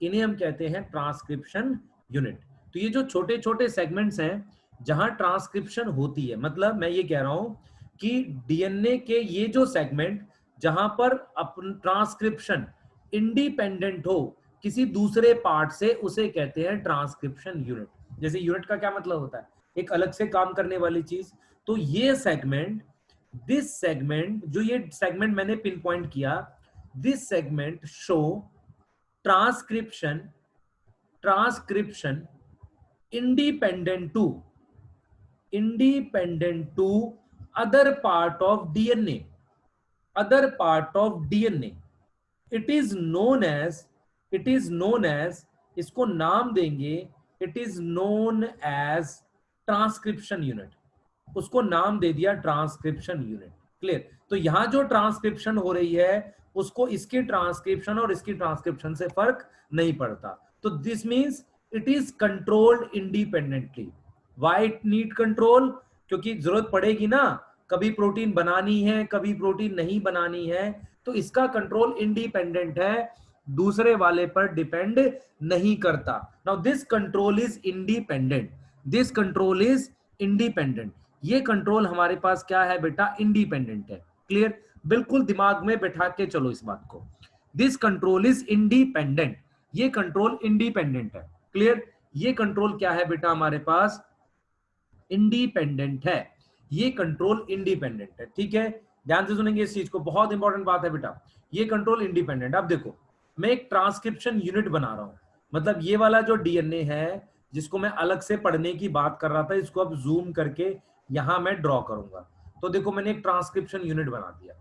इन्हें हम कहते हैं ट्रांसक्रिप्शन यूनिट। तो ये जो छोटे छोटे सेगमेंट्स हैं जहां ट्रांसक्रिप्शन होती है, मतलब मैं ये कह रहा हूं कि डीएनए के ये जो सेगमेंट जहां पर अपन ट्रांसक्रिप्शन इंडिपेंडेंट हो किसी दूसरे पार्ट से, उसे कहते हैं ट्रांसक्रिप्शन यूनिट। जैसे यूनिट का क्या मतलब होता है, एक अलग से काम करने वाली चीज। तो ये सेगमेंट, दिस सेगमेंट, जो ये सेगमेंट मैंने पिन पॉइंट किया, this segment show transcription independent to other part of DNA, it is known as, इसको नाम देंगे, it is known as transcription unit. उसको नाम दे दिया ट्रांसक्रिप्शन यूनिट। क्लियर? तो यहां जो ट्रांसक्रिप्शन हो रही है उसको इसके ट्रांसक्रिप्शन और इसकी ट्रांसक्रिप्शन से फर्क नहीं पड़ता। तो this means it is controlled independently. Why it need control? क्योंकि जरूरत पड़ेगी ना, कभी प्रोटीन बनानी है, कभी प्रोटीन नहीं बनानी है, तो इसका कंट्रोल इंडिपेंडेंट है, दूसरे वाले पर डिपेंड नहीं करता। Now this control is independent, this control is independent. ये कंट्रोल हमारे पास क्या है बेटा? इंडिपेंडेंट है। क्लियर? बिल्कुल दिमाग में बैठा के चलो इस बात को। दिस कंट्रोल इज इंडिपेंडेंट, ये कंट्रोल इंडिपेंडेंट है। क्लियर? ये कंट्रोल क्या है बेटा? हमारे पास इंडिपेंडेंट है, ये कंट्रोल इंडिपेंडेंट है। ठीक है, ध्यान से सुनेंगे इस चीज को, बहुत इंपॉर्टेंट बात है बेटा। ये कंट्रोल इंडिपेंडेंट। अब देखो, मैं एक ट्रांसक्रिप्शन यूनिट बना रहा हूं, मतलब ये वाला जो डीएनए है जिसको मैं अलग से पढ़ने की बात कर रहा था, इसको अब जूम करके यहां मैं ड्रॉ करूंगा। तो देखो मैंने एक ट्रांसक्रिप्शन यूनिट बना दिया।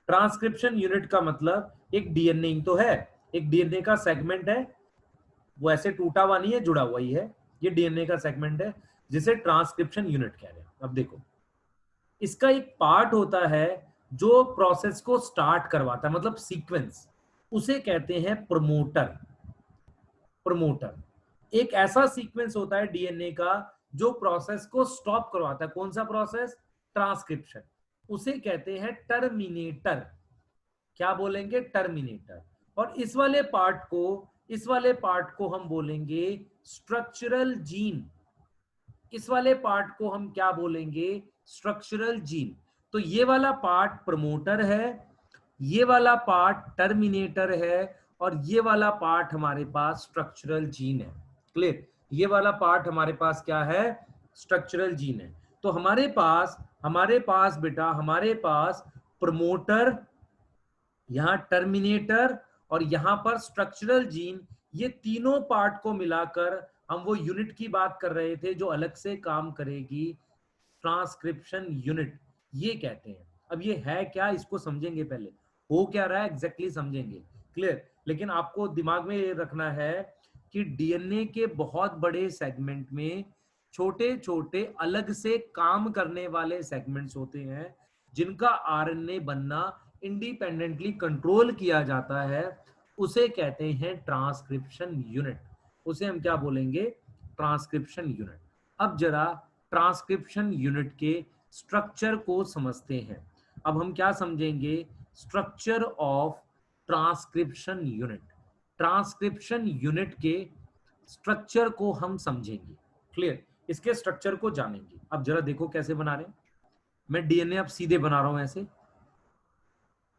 ट्रांसक्रिप्शन यूनिट का मतलब एक डीएनए तो है, एक डीएनए का सेगमेंट है, वो ऐसे टूटा हुआ नहीं है, जुड़ा हुआ ही है। ये डीएनए का सेगमेंट है जिसे ट्रांसक्रिप्शन यूनिट कह रहे हैं। अब देखो, इसका एक पार्ट होता है जो प्रोसेस को स्टार्ट करवाता है, मतलब सीक्वेंस, उसे कहते हैं प्रमोटर। एक ऐसा सीक्वेंस होता है डीएनए का जो प्रोसेस को स्टॉप करवाता है। कौन सा प्रोसेस? ट्रांसक्रिप्शन। उसे कहते हैं टर्मिनेटर। क्या बोलेंगे? टर्मिनेटर। और इस वाले पार्ट को हम बोलेंगे स्ट्रक्चरल जीन। इस वाले पार्ट को हम क्या बोलेंगे? Structural gene. तो ये वाला पार्ट प्रमोटर है, ये वाला पार्ट टर्मिनेटर है, और ये वाला पार्ट हमारे पास स्ट्रक्चरल जीन है। क्लियर? ये वाला पार्ट हमारे पास क्या है? स्ट्रक्चरल जीन है। तो हमारे पास बेटा, हमारे पास प्रमोटर, यहां टर्मिनेटर, और यहां पर स्ट्रक्चरल जीन, ये तीनों पार्ट को मिलाकर हम वो यूनिट की बात कर रहे थे जो अलग से काम करेगी, ट्रांसक्रिप्शन यूनिट, ये कहते हैं। अब ये है क्या, इसको समझेंगे पहले, हो क्या रहा है एग्जैक्टली समझेंगे। क्लियर? लेकिन आपको दिमाग में ये रखना है कि डीएनए के बहुत बड़े सेगमेंट में छोटे छोटे अलग से काम करने वाले सेगमेंट्स होते हैं जिनका आरएनए बनना इंडिपेंडेंटली कंट्रोल किया जाता है, उसे कहते हैं ट्रांसक्रिप्शन यूनिट। उसे हम क्या बोलेंगे? Transcription unit. अब जरा ट्रांसक्रिप्शन यूनिट के स्ट्रक्चर को समझते हैं। अब हम क्या समझेंगे? Structure of transcription unit. Transcription unit के स्ट्रक्चर को हम समझेंगे। क्लियर? इसके स्ट्रक्चर को जानेंगे। अब जरा देखो कैसे बना रहे हैं। मैं डीएनए अब सीधे बना रहा हूं ऐसे,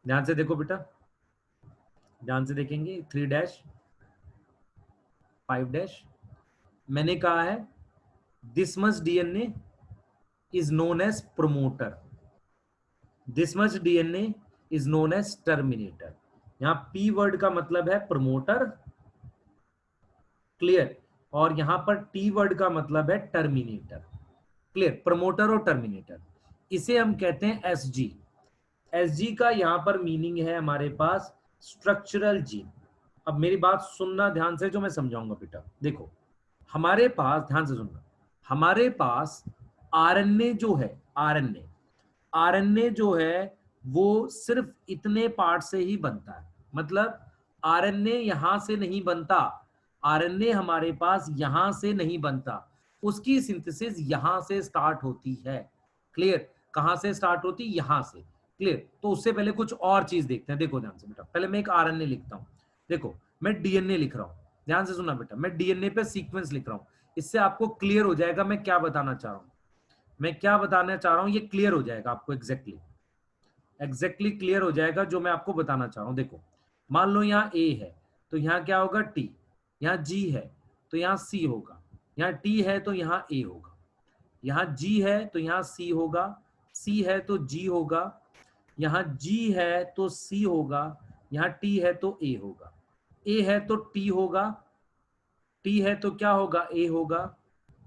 ध्यान से देखो बेटा, ध्यान से देखेंगे। 3' 5' मैंने कहा है this much DNA is known as promoter, this much DNA is known as terminator. यहां पी वर्ड का मतलब है प्रमोटर, क्लियर, और यहां पर टी वर्ड का मतलब है टर्मिनेटर। क्लियर? प्रमोटर और टर्मिनेटर, इसे हम कहते हैं एसजी। एसजी का यहां पर मीनिंग है हमारे पास स्ट्रक्चरल जीन। अब मेरी बात सुनना ध्यान से जो मैं समझाऊंगा बेटा। देखो, हमारे पास, ध्यान से सुनना, हमारे पास आरएनए जो है, आरएनए जो है वो सिर्फ इतने पार्ट से ही बनता है। मतलब आरएनए यहां से नहीं बनता, आरएनए हमारे पास यहां से नहीं बनता, उसकी सिंथेसिस यहां से स्टार्ट होती है। क्लियर? कहां से स्टार्ट होती? यहां से। क्लियर? तो उससे पहले कुछ और चीज देखते हैं। देखो ध्यान से बेटा, पहले मैं एक आरएनए लिखता हूं। देखो मैं डीएनए लिख रहा हूं, ध्यान से सुनना बेटा, मैं डीएनए पे सीक्वेंस लिख रहा हूं। इससे आपको क्लियर हो जाएगा मैं क्या बताना चाह रहा हूं। मैं क्या बताना चाह रहा हूं ये क्लियर हो जाएगा आपको, एग्जैक्टली क्लियर हो जाएगा जो मैं आपको बताना चाह रहा हूं। देखो मान लो यहाँ ए है तो यहाँ क्या होगा टी, यहाँ जी है तो यहाँ सी होगा, यहाँ टी है तो यहाँ ए होगा, यहाँ जी है तो यहाँ सी होगा, सी है तो जी होगा, यहाँ जी है तो सी होगा, यहाँ टी है तो ए होगा, ए है तो टी होगा, टी है तो क्या होगा ए होगा,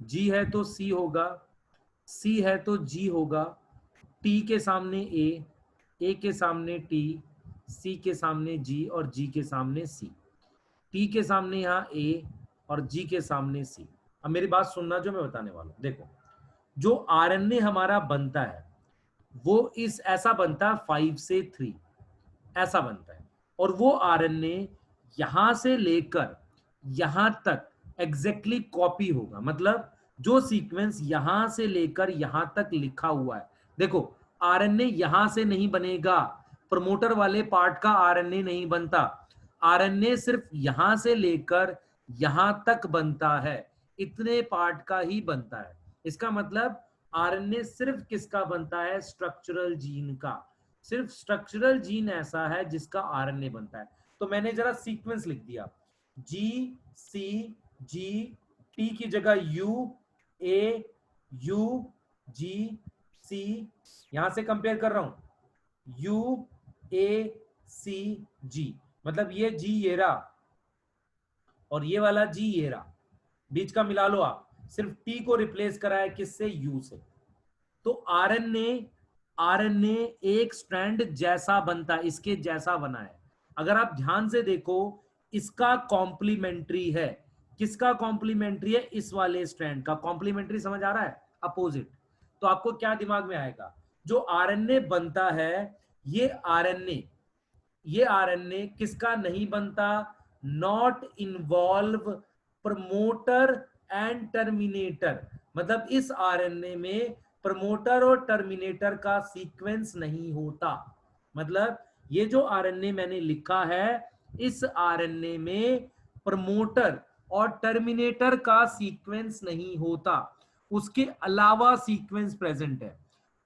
जी है तो सी होगा, सी है तो जी होगा, टी के सामने ए के सामने टी, सी के सामने जी और जी के सामने सी, टी के सामने यहाँ ए और जी के सामने सी। अब मेरी बात सुनना जो मैं बताने वाला हूं, देखो जो आरएनए हमारा बनता है वो इस ऐसा बनता है 5 से 3 ऐसा बनता है, और वो आरएनए यहां से लेकर यहां तक एग्जैक्टली कॉपी होगा, मतलब जो सीक्वेंस यहां से लेकर यहां तक लिखा हुआ है। देखो आरएनए यहां से नहीं बनेगा, प्रमोटर वाले पार्ट का आरएनए नहीं बनता, आरएनए सिर्फ यहां से लेकर यहां तक बनता है, इतने पार्ट का ही बनता है। इसका मतलब आरएनए सिर्फ किसका बनता है, स्ट्रक्चरल जीन का, सिर्फ स्ट्रक्चरल जीन ऐसा है जिसका आरएनए बनता है। तो मैंने जरा सीक्वेंस लिख दिया, जी सी जी, टी की जगह यू ए यू जी सी, यहां से कंपेयर कर रहा हूं यू ए सी जी, मतलब ये जी ये रहा और ये वाला जी ये रहा, बीच का मिला लो आप, सिर्फ टी को रिप्लेस करा है किससे, यू से। तो आरएनए एक स्ट्रैंड जैसा बनता है, इसके जैसा बना है। अगर आप ध्यान से देखो इसका कॉम्प्लीमेंट्री है, किसका कॉम्प्लीमेंट्री है, इस वाले स्ट्रैंड का कॉम्प्लीमेंट्री, समझ आ रहा है, अपोजिट। तो आपको क्या दिमाग में आएगा, जो आरएनए बनता है ये आरएनए किसका नहीं बनता, not involve promoter and terminator, मतलब इस आरएनए में प्रमोटर और टर्मिनेटर का सीक्वेंस नहीं होता। मतलब ये जो आरएनए मैंने लिखा है इस आरएनए में प्रमोटर और टर्मिनेटर का सीक्वेंस नहीं होता, उसके अलावा सीक्वेंस प्रेजेंट है।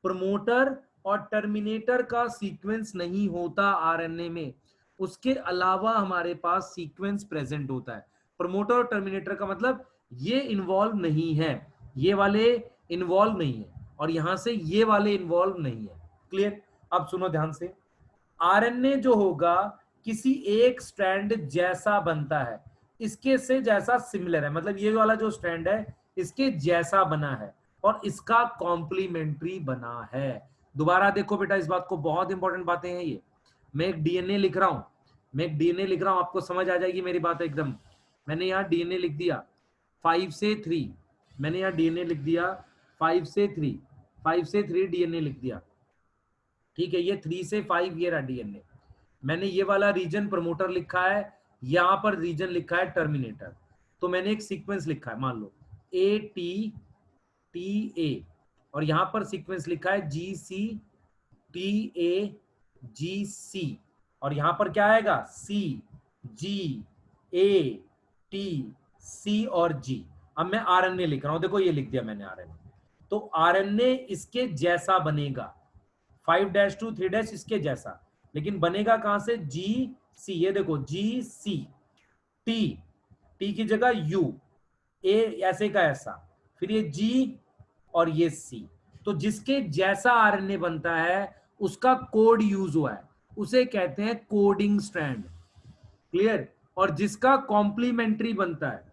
प्रमोटर और टर्मिनेटर का सीक्वेंस नहीं होता आरएनए में, उसके अलावा हमारे पास सीक्वेंस प्रेजेंट होता है। प्रमोटर और टर्मिनेटर का मतलब ये इन्वॉल्व नहीं है, ये वाले इन्वॉल्व नहीं है, और यहां से ये वाले इन्वॉल्व नहीं है। क्लियर? अब सुनो ध्यान से, आरएनए जो होगा किसी एक स्ट्रैंड जैसा बनता है, इसके से जैसा सिमिलर है, मतलब ये वाला जो स्ट्रैंड है इसके जैसा बना है और इसका कॉम्प्लीमेंट्री बना है। दोबारा देखो बेटा इस बात को, बहुत इंपॉर्टेंट बातें हैं ये। मैं एक डीएनए लिख रहा हूं, आपको समझ आ जाएगी मेरी बात एकदम। मैंने यहाँ डीएनए लिख दिया 5 से 3, मैंने यहाँ डीएनए लिख दिया 5 से 3, 5 से 3 डीएनए लिख दिया, ठीक है। ये 3 से 5 ये रहा डीएनए। मैंने ये वाला रीजन प्रमोटर लिखा है, यहां पर रीजन लिखा है टर्मिनेटर। तो मैंने एक सीक्वेंस लिखा है, मान लो ए टी टी ए, और यहां पर सीक्वेंस लिखा है जी सी टी ए जी सी, और यहां पर क्या आएगा सी जी ए टी सी और जी। अब मैं आरएनए लिख रहा हूं, देखो ये लिख दिया मैंने आरएनए, तो आरएनए इसके जैसा बनेगा, 5-2 3- इसके जैसा, लेकिन बनेगा कहां से, जी सी, ये देखो जी सी, टी टी की जगह यू, ए ऐसे का ऐसा, फिर ये जी और ये सी। तो जिसके जैसा आरएनए बनता है उसका कोड यूज हुआ है, उसे कहते हैं कोडिंग स्ट्रैंड। क्लियर? और जिसका कॉम्प्लीमेंट्री बनता है,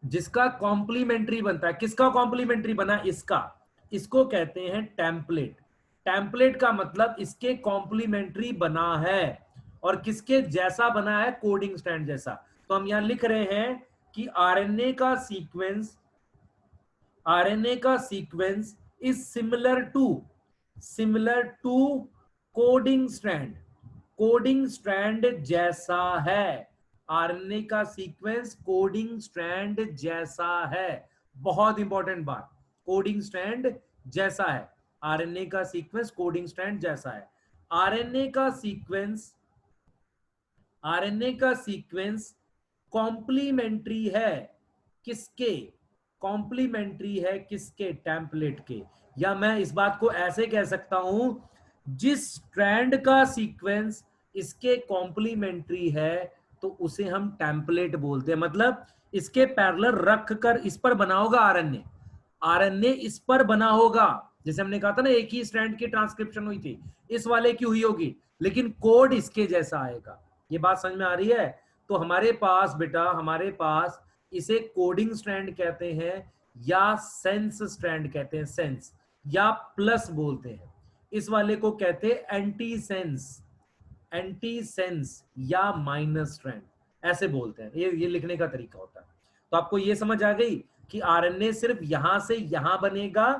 जिसका कॉम्प्लीमेंट्री बनता है, किसका कॉम्प्लीमेंट्री बना, इसका, इसको कहते हैं टेम्पलेट। टेम्पलेट का मतलब इसके कॉम्प्लीमेंट्री बना है, और किसके जैसा बना है, कोडिंग स्ट्रैंड जैसा। तो हम यहां लिख रहे हैं कि आरएनए का sequence is similar to coding strand, coding strand जैसा है। आरएनए का सीक्वेंस कोडिंग स्ट्रैंड जैसा है, बहुत इंपॉर्टेंट बात, कोडिंग स्ट्रैंड जैसा है। आरएनए का सीक्वेंस कोडिंग स्ट्रैंड जैसा है। आरएनए का सीक्वेंस कॉम्प्लीमेंट्री है, किसके, कॉम्प्लीमेंट्री है किसके, टेम्पलेट के। या मैं इस बात को ऐसे कह सकता हूं, जिस स्ट्रैंड का सीक्वेंस इसके कॉम्प्लीमेंट्री है तो उसे हम टेम्पलेट बोलते हैं। मतलब इसके पैरेलल रख कर इस पर बना होगा आरएनए, आरएनए इस पर बना होगा। जैसे हमने कहा था ना, एक ही स्ट्रैंड की ट्रांसक्रिप्शन हुई थी, इस वाले की हुई होगी, लेकिन कोड इसके जैसा आएगा। ये बात समझ में आ रही है? तो हमारे पास बेटा, हमारे पास इसे कोडिंग स्ट्रैंड कहते हैं या सेंस स्ट्रैंड कहते हैं, सेंस या प्लस बोलते हैं। इस वाले को कहते हैं एंटी सेंस, एंटी सेंस या माइनस स्ट्रैंड, ऐसे बोलते हैं। ये लिखने का तरीका होता है। तो आपको ये समझ आ गई कि आरएनए सिर्फ यहां से यहां बनेगा,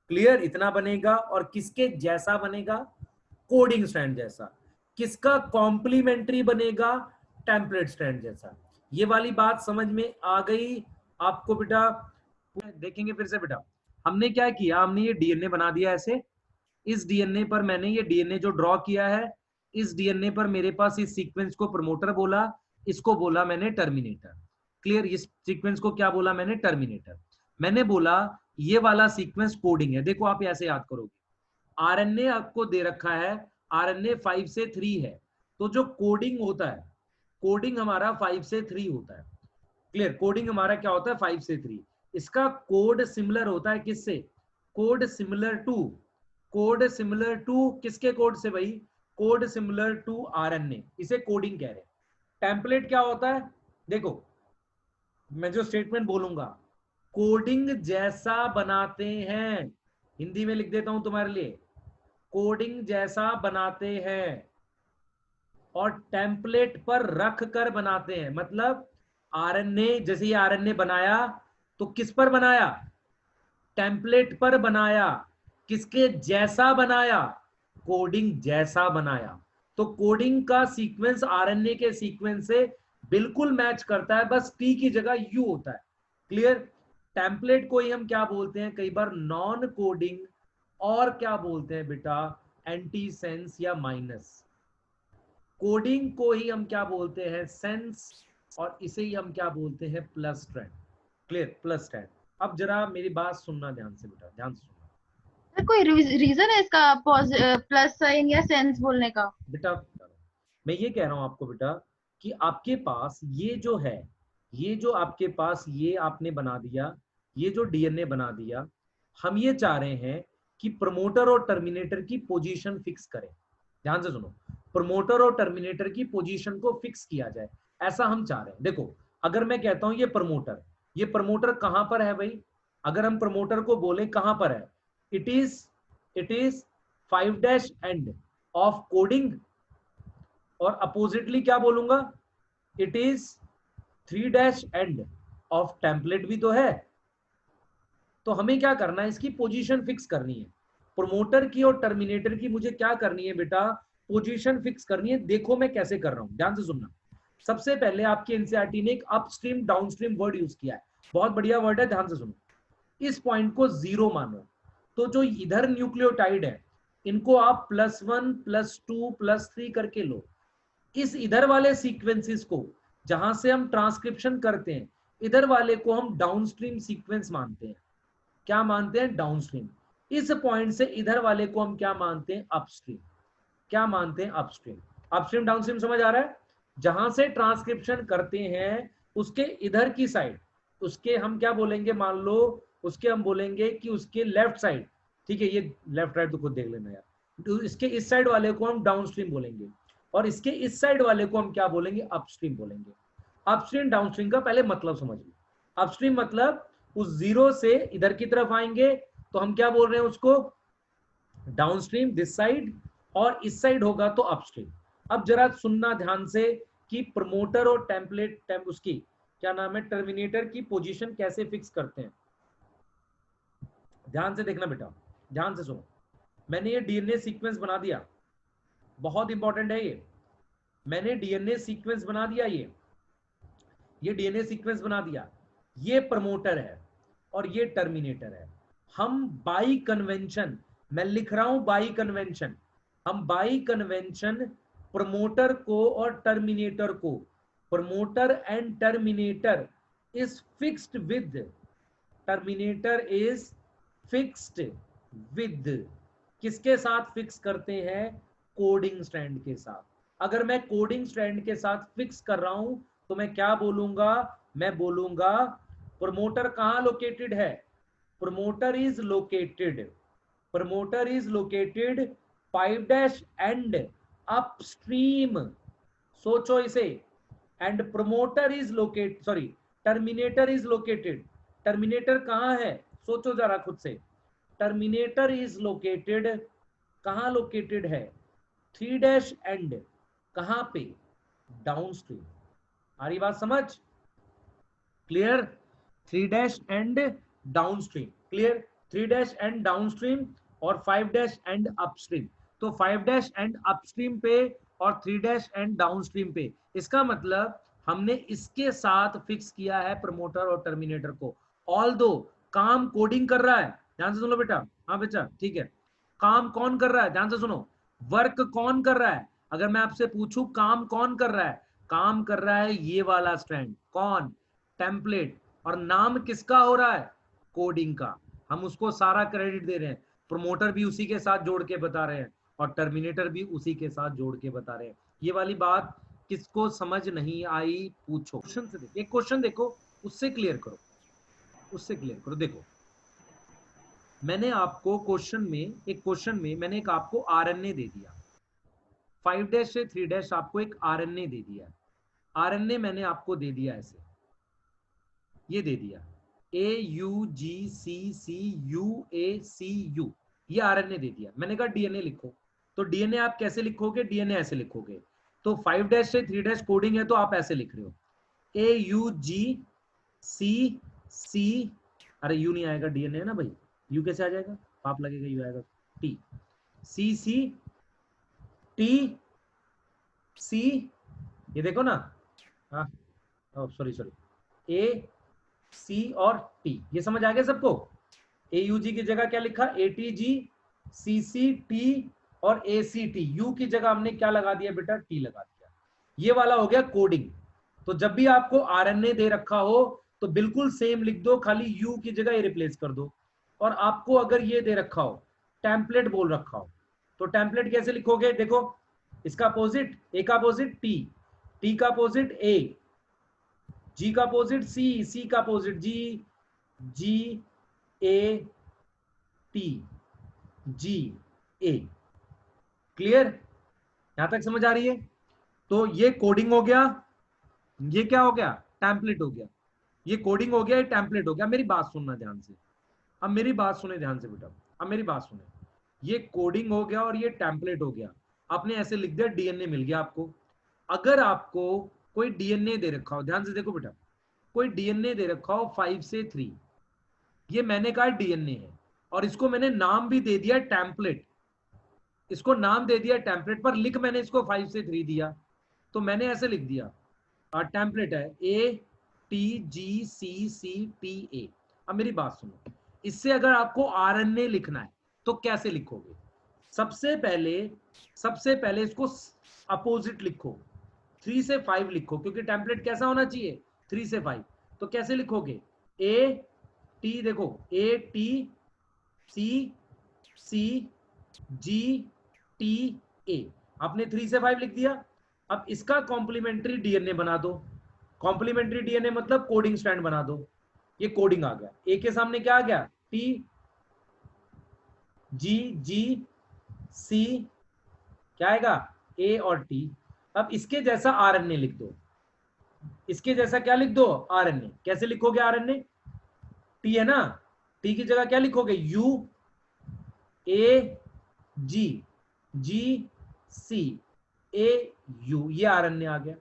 क्लियर, इतना बनेगा, और किसके जैसा बनेगा, कोडिंग स्ट्रैंड जैसा। किसका कॉम्प्लीमेंट्री बनेगा, टेम्पलेट स्ट्रैंड जैसा। ये वाली बात समझ में आ गई आपको बेटा? देखेंगे फिर से बेटा, हमने क्या किया, हमने ये डीएनए बना दिया ऐसे। इस डीएनए पर मैंने ये डीएनए जो ड्रॉ किया है, इस डीएनए पर मेरे पास इस सीक्वेंस को प्रमोटर बोला, इसको बोला मैंने टर्मिनेटर। क्लियर? इस सीक्वेंस को क्या बोला मैंने, टर्मिनेटर। मैंने बोला ये वाला सीक्वेंस कोडिंग है। देखो आप ऐसे याद करोगे, आरएनए आपको दे रखा है, आरएनए 5 से 3 है, तो जो कोडिंग होता है, कोडिंग हमारा 5 से 3 होता है। क्लियर? कोडिंग हमारा क्या होता है, 5 से 3। इसका कोड सिमिलर होता है किससे, code similar to, code similar to किसके कोड से भाई, कोड सिमिलर टू आरएनए, इसे कोडिंग कह रहे हैं। टेम्पलेट क्या होता है, देखो मैं जो स्टेटमेंट बोलूंगा, कोडिंग जैसा बनाते हैं, हिंदी में लिख देता हूं तुम्हारे लिए, कोडिंग जैसा बनाते हैं और टेम्पलेट पर रख कर बनाते हैं। मतलब आरएनए, जैसे ये आरएनए बनाया तो किस पर बनाया, टेम्पलेट पर बनाया। किसके जैसा बनाया, कोडिंग जैसा बनाया। तो कोडिंग का सीक्वेंस आरएनए के सीक्वेंस से बिल्कुल मैच करता है, बस टी की जगह यू होता है। क्लियर? टेम्पलेट को ही हम क्या बोलते हैं कई बार, नॉन कोडिंग, और क्या बोलते हैं बेटा, एंटी सेंस या माइनस। कोडिंग को ही हम क्या बोलते हैं, सेंस, और इसे ही हम क्या बोलते हैं, plus strand. Clear? Plus strand. अब जरा मेरी बात सुनना ध्यान से बेटा, ध्यान से सुनना सर कोई रीजन है इसका प्लस साइन या सेंस बोलने का? बेटा। मैं ये कह रहा हूं आपको बेटा कि आपके पास ये जो है, ये जो आपके पास ये आपने बना दिया, ये जो डीएनए बना दिया, हम ये चाह रहे हैं कि प्रमोटर और टर्मिनेटर की पोजीशन फिक्स करें। ध्यान से सुनो, प्रमोटर और टर्मिनेटर की पोजीशन को फिक्स किया जाए, ऐसा हम चाह रहे हैं। देखो, अगर मैं कहता हूं ये प्रमोटर कहां पर है भाई, अगर हम प्रमोटर को बोले कहां पर है, it is 5 dash end of coding, और अपोजिटली क्या बोलूंगा, it is 3 dash end of template भी तो है। तो हमें क्या करना है, इसकी पोजीशन फिक्स करनी है। प्रोमोटर की और टर्मिनेटर की मुझे क्या करनी है बेटा, पोजीशन फिक्स करनी है। देखो मैं कैसे कर रहा हूं, ध्यान से सुनना। सबसे पहले आपके एनसीईआरटी ने एक अपस्ट्रीम डाउनस्ट्रीम वर्ड यूज किया है, बहुत बढ़िया वर्ड है, ध्यान से सुनो। इस पॉइंट को 0 मानो, तो जो इधर न्यूक्लियोटाइड है इनको आप +1 +2 +3 करके लो। इस इधर वाले सीक्वेंसेस को जहां से हम ट्रांसक्रिप्शन करते हैं, इधर वाले को हम डाउनस्ट्रीम सीक्वेंस मानते हैं। क्या मानते हैं, डाउनस्ट्रीम। इस पॉइंट से इधर वाले को हम क्या मानते हैं, अपस्ट्रीम। क्या मानते हैं, अपस्ट्रीम। अपस्ट्रीम डाउनस्ट्रीम समझ आ रहा है? जहां से ट्रांसक्रिप्शन करते हैं उसके इधर की साइड, उसके हम क्या बोलेंगे, मान लो उसके हम बोलेंगे कि उसके लेफ्ट साइड, ठीक है, ये लेफ्ट राइट तो खुद देख लेना यार। तो इसके इस साइड वाले को हम डाउनस्ट्रीम बोलेंगे, और इसके इस साइड वाले को हम क्या बोलेंगे, अपस्ट्रीम बोलेंगे। अपस्ट्रीम डाउनस्ट्रीम का पहले मतलब समझ लो। अपस्ट्रीम मतलब उस 0 से इधर की तरफ आएंगे तो हम क्या बोल रहे हैं उसको, डाउनस्ट्रीम दिस साइड, और इस साइड होगा तो अपस्ट्रीम। अब जरा सुनना ध्यान से कि प्रमोटर और टेम्पलेट उसकी क्या नाम है, टर्मिनेटर की पोजीशन कैसे फिक्स करते हैं। ध्यान से देखना बेटा, ध्यान से सुनो। मैंने ये डीएनए सीक्वेंस बना दिया, बहुत इंपॉर्टेंट है ये। मैंने डीएनए सीक्वेंस बना दिया, ये डीएनए सीक्वेंस बना दिया। ये प्रमोटर है और ये टर्मिनेटर है। हम बाई कन्वेंशन, मैं लिख रहा हूं बाई कन्वेंशन, हम बाई कन्वेंशन प्रमोटर को और टर्मिनेटर को, promoter and terminator is fixed with terminator is fixed with, किसके साथ फिक्स करते हैं? कोडिंग स्ट्रैंड के साथ। अगर मैं कोडिंग स्ट्रैंड के साथ फिक्स कर रहा हूं तो मैं क्या बोलूंगा? मैं बोलूंगा प्रमोटर कहां लोकेटेड है? Promoter is located, promoter is located 5' and upstream, सोचो इसे, and promoter is locate sorry terminator is located, terminator कहां है? सोचो जरा खुद से, टर्मिनेटर इज लोकेटेड, कहां लोकेटेड है? 3' एंड, कहां पे? डाउनस्ट्रीम। आ रही बात समझ? Clear? 3' and downstream, clear? 3' and downstream और 5' एंड अपस्ट्रीम। तो 5' एंड अपस्ट्रीम पे और 3' एंड डाउनस्ट्रीम पे, इसका मतलब हमने इसके साथ फिक्स किया है प्रमोटर और टर्मिनेटर को। ऑल दो काम कोडिंग कर रहा है, ध्यान से सुनो बेटा, हाँ बेटा ठीक है, काम कौन कर रहा है? ध्यान से सुनो, वर्क कौन कर रहा है? अगर मैं आपसे पूछूं काम कौन कर रहा है, काम कर रहा है ये वाला स्ट्रैंड, कौन? टेम्पलेट। और नाम किसका हो रहा है? कोडिंग का। हम उसको सारा क्रेडिट दे रहे हैं, प्रमोटर भी उसी के साथ जोड़ के बता रहे हैं और टर्मिनेटर भी उसी के साथ जोड़ के बता रहे हैं। ये वाली बात किसको समझ नहीं आई पूछो। क्वेश्चन से देखो, एक क्वेश्चन देखो, उससे क्लियर करो, उससे क्लियर करो। देखो मैंने आपको क्वेश्चन में मैंने एक आपको आरएनए दे दिया, 5' से 3' आपको एक आरएनए दे दिया, आरएनए मैंने आपको दे दिया ऐसे, ये दे दिया AUGCCUACU, ये आरएनए दे दिया। मैंने कहा डीएनए लिखो, तो डीएनए आप कैसे लिखोगे? डीएनए ऐसे लिखोगे। तो 5' से 3' कोडिंग है तो आप ऐसे लिख रहे हो AUGCC, अरे यू नहीं आएगा, डीएनए है ना भाई, यू कैसे आ जाएगा? पाप लगेगा, यू आएगा, टी CC TC, ये देखो ना, हाँ सॉरी AC और T, ये समझ आ गया सबको? AUG की जगह क्या लिखा? ATG, CCT और ACT। U की जगह हमने क्या लगा दिया बेटा? T लगा दिया। ये वाला हो गया कोडिंग। तो जब भी आपको आरएनए दे रखा हो तो बिल्कुल सेम लिख दो, खाली U की जगह ये रिप्लेस कर दो। और आपको अगर ये दे रखा हो, टेम्पलेट बोल रखा हो, तो टेम्पलेट कैसे लिखोगे? देखो इसका अपोजिट, A का अपोजिट T, T का अपोजिट A, G का अपोजिट C, C का opposite G, GAT, GA। Clear? यहां तक समझ आ रही है? तो ये कोडिंग हो गया, ये क्या हो गया? टेम्पलेट हो गया। ये कोडिंग हो गया, ये टेम्पलेट हो गया। मेरी बात सुनना ध्यान से, अब मेरी बात सुने ध्यान से बेटा, अब मेरी बात सुने। ये कोडिंग हो गया और ये टेम्पलेट हो गया। आपने ऐसे लिख दिया, डीएनए मिल गया आपको। अगर आपको कोई डीएनए दे रखा हो, ध्यान से देखो बेटा, कोई डीएनए दे रखा हो 5 से 3, ये मैंने कहा डीएनए है और इसको मैंने नाम भी दे दिया टेम्पलेट, इसको नाम दे दिया टेम्पलेट, पर लिख मैंने इसको 5 से 3 दिया, तो मैंने ऐसे लिख दिया टेम्पलेट है ATGCCTA। अब मेरी बात सुनो, इससे अगर आपको आरएनए लिखना है तो कैसे लिखोगे? सबसे पहले इसको अपोजिट लिखो, 3 से 5 लिखो, क्योंकि टेम्पलेट कैसा होना चाहिए? 3 से 5। तो कैसे लिखोगे? AT, देखो ATCCGTA, आपने 3 से 5 लिख दिया। अब इसका कॉम्प्लीमेंट्री डीएनए बना दो, कॉम्प्लीमेंट्री डीएनए मतलब कोडिंग स्ट्रैंड बना दो। ये कोडिंग आ गया, ए के सामने क्या आ गया? TGGC, क्या आएगा? A और T। अब इसके जैसा आरएनए लिख दो, इसके जैसा क्या लिख दो? आरएनए। कैसे लिखोगे आरएनए? T है ना, T की जगह क्या लिखोगे? UAGGCAU, ये आरएनए आ गया।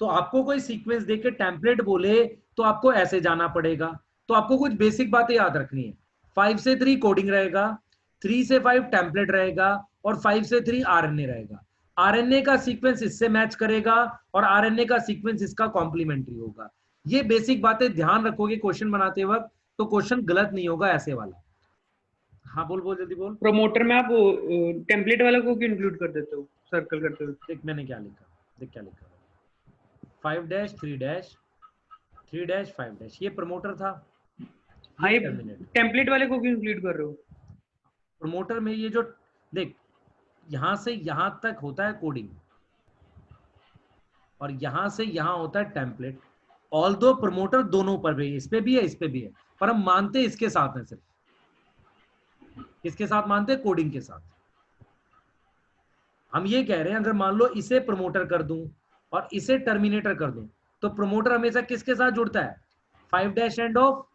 तो आपको कोई सीक्वेंस देके टेम्पलेट बोले तो आपको ऐसे जाना पड़ेगा। तो आपको कुछ बेसिक बातें याद रखनी है। 5 से 3 कोडिंग रहेगा, 3 से 5 टेम्पलेट रहेगा और 5 से 3 आरएनए रहेगा। आरएनए का सीक्वेंस इससे मैच करेगा और आरएनए का सीक्वेंस इसका कॉम्प्लीमेंट्री होगा। ये बेसिक बातें ध्यान रखोगे क्वेश्चन बनाते वक्त, तो क्वेश्चन गलत नहीं होगा ऐसे वाला। हाँ बोल बोल जल्दी बोल। प्रमोटर में आप टेम्पलेट वाला को क्यों इंक्लूड कर देते हो सर्कल करते हुए? देख मैंने क्या लिखा, देख क्या लिखा, 5' 3' 3' 5', ये प्रमोटर था, हाँ, ये टर्मिनेट। टेम्पलेट वाले को क्यों इंक्लूड कर रहे हो? प्रमोटर में ये जो देख यहां से यहां तक होता है कोडिंग और यहां से यहां होता है टेम्पलेट। ऑल्दो प्रमोटर दोनों पर भी, इस पे भी है इस पे भी है, पर हम मानते इसके साथ है। सिर्फ किसके साथ मानते हैं? कोडिंग के साथ। हम ये कह रहे हैं अगर मान लो इसे प्रमोटर कर दूं और इसे टर्मिनेटर कर दूं तो प्रमोटर हमेशा किसके साथ जुड़ता है? 5 एंड ऑफ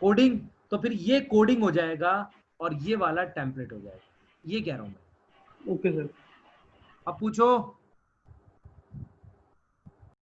कोडिंग। तो फिर ये कोडिंग हो जाएगा और ये वाला टेम्पलेट हो जाएगा। ये कह रहा हूं मैं। Okay sir. अब पूछो।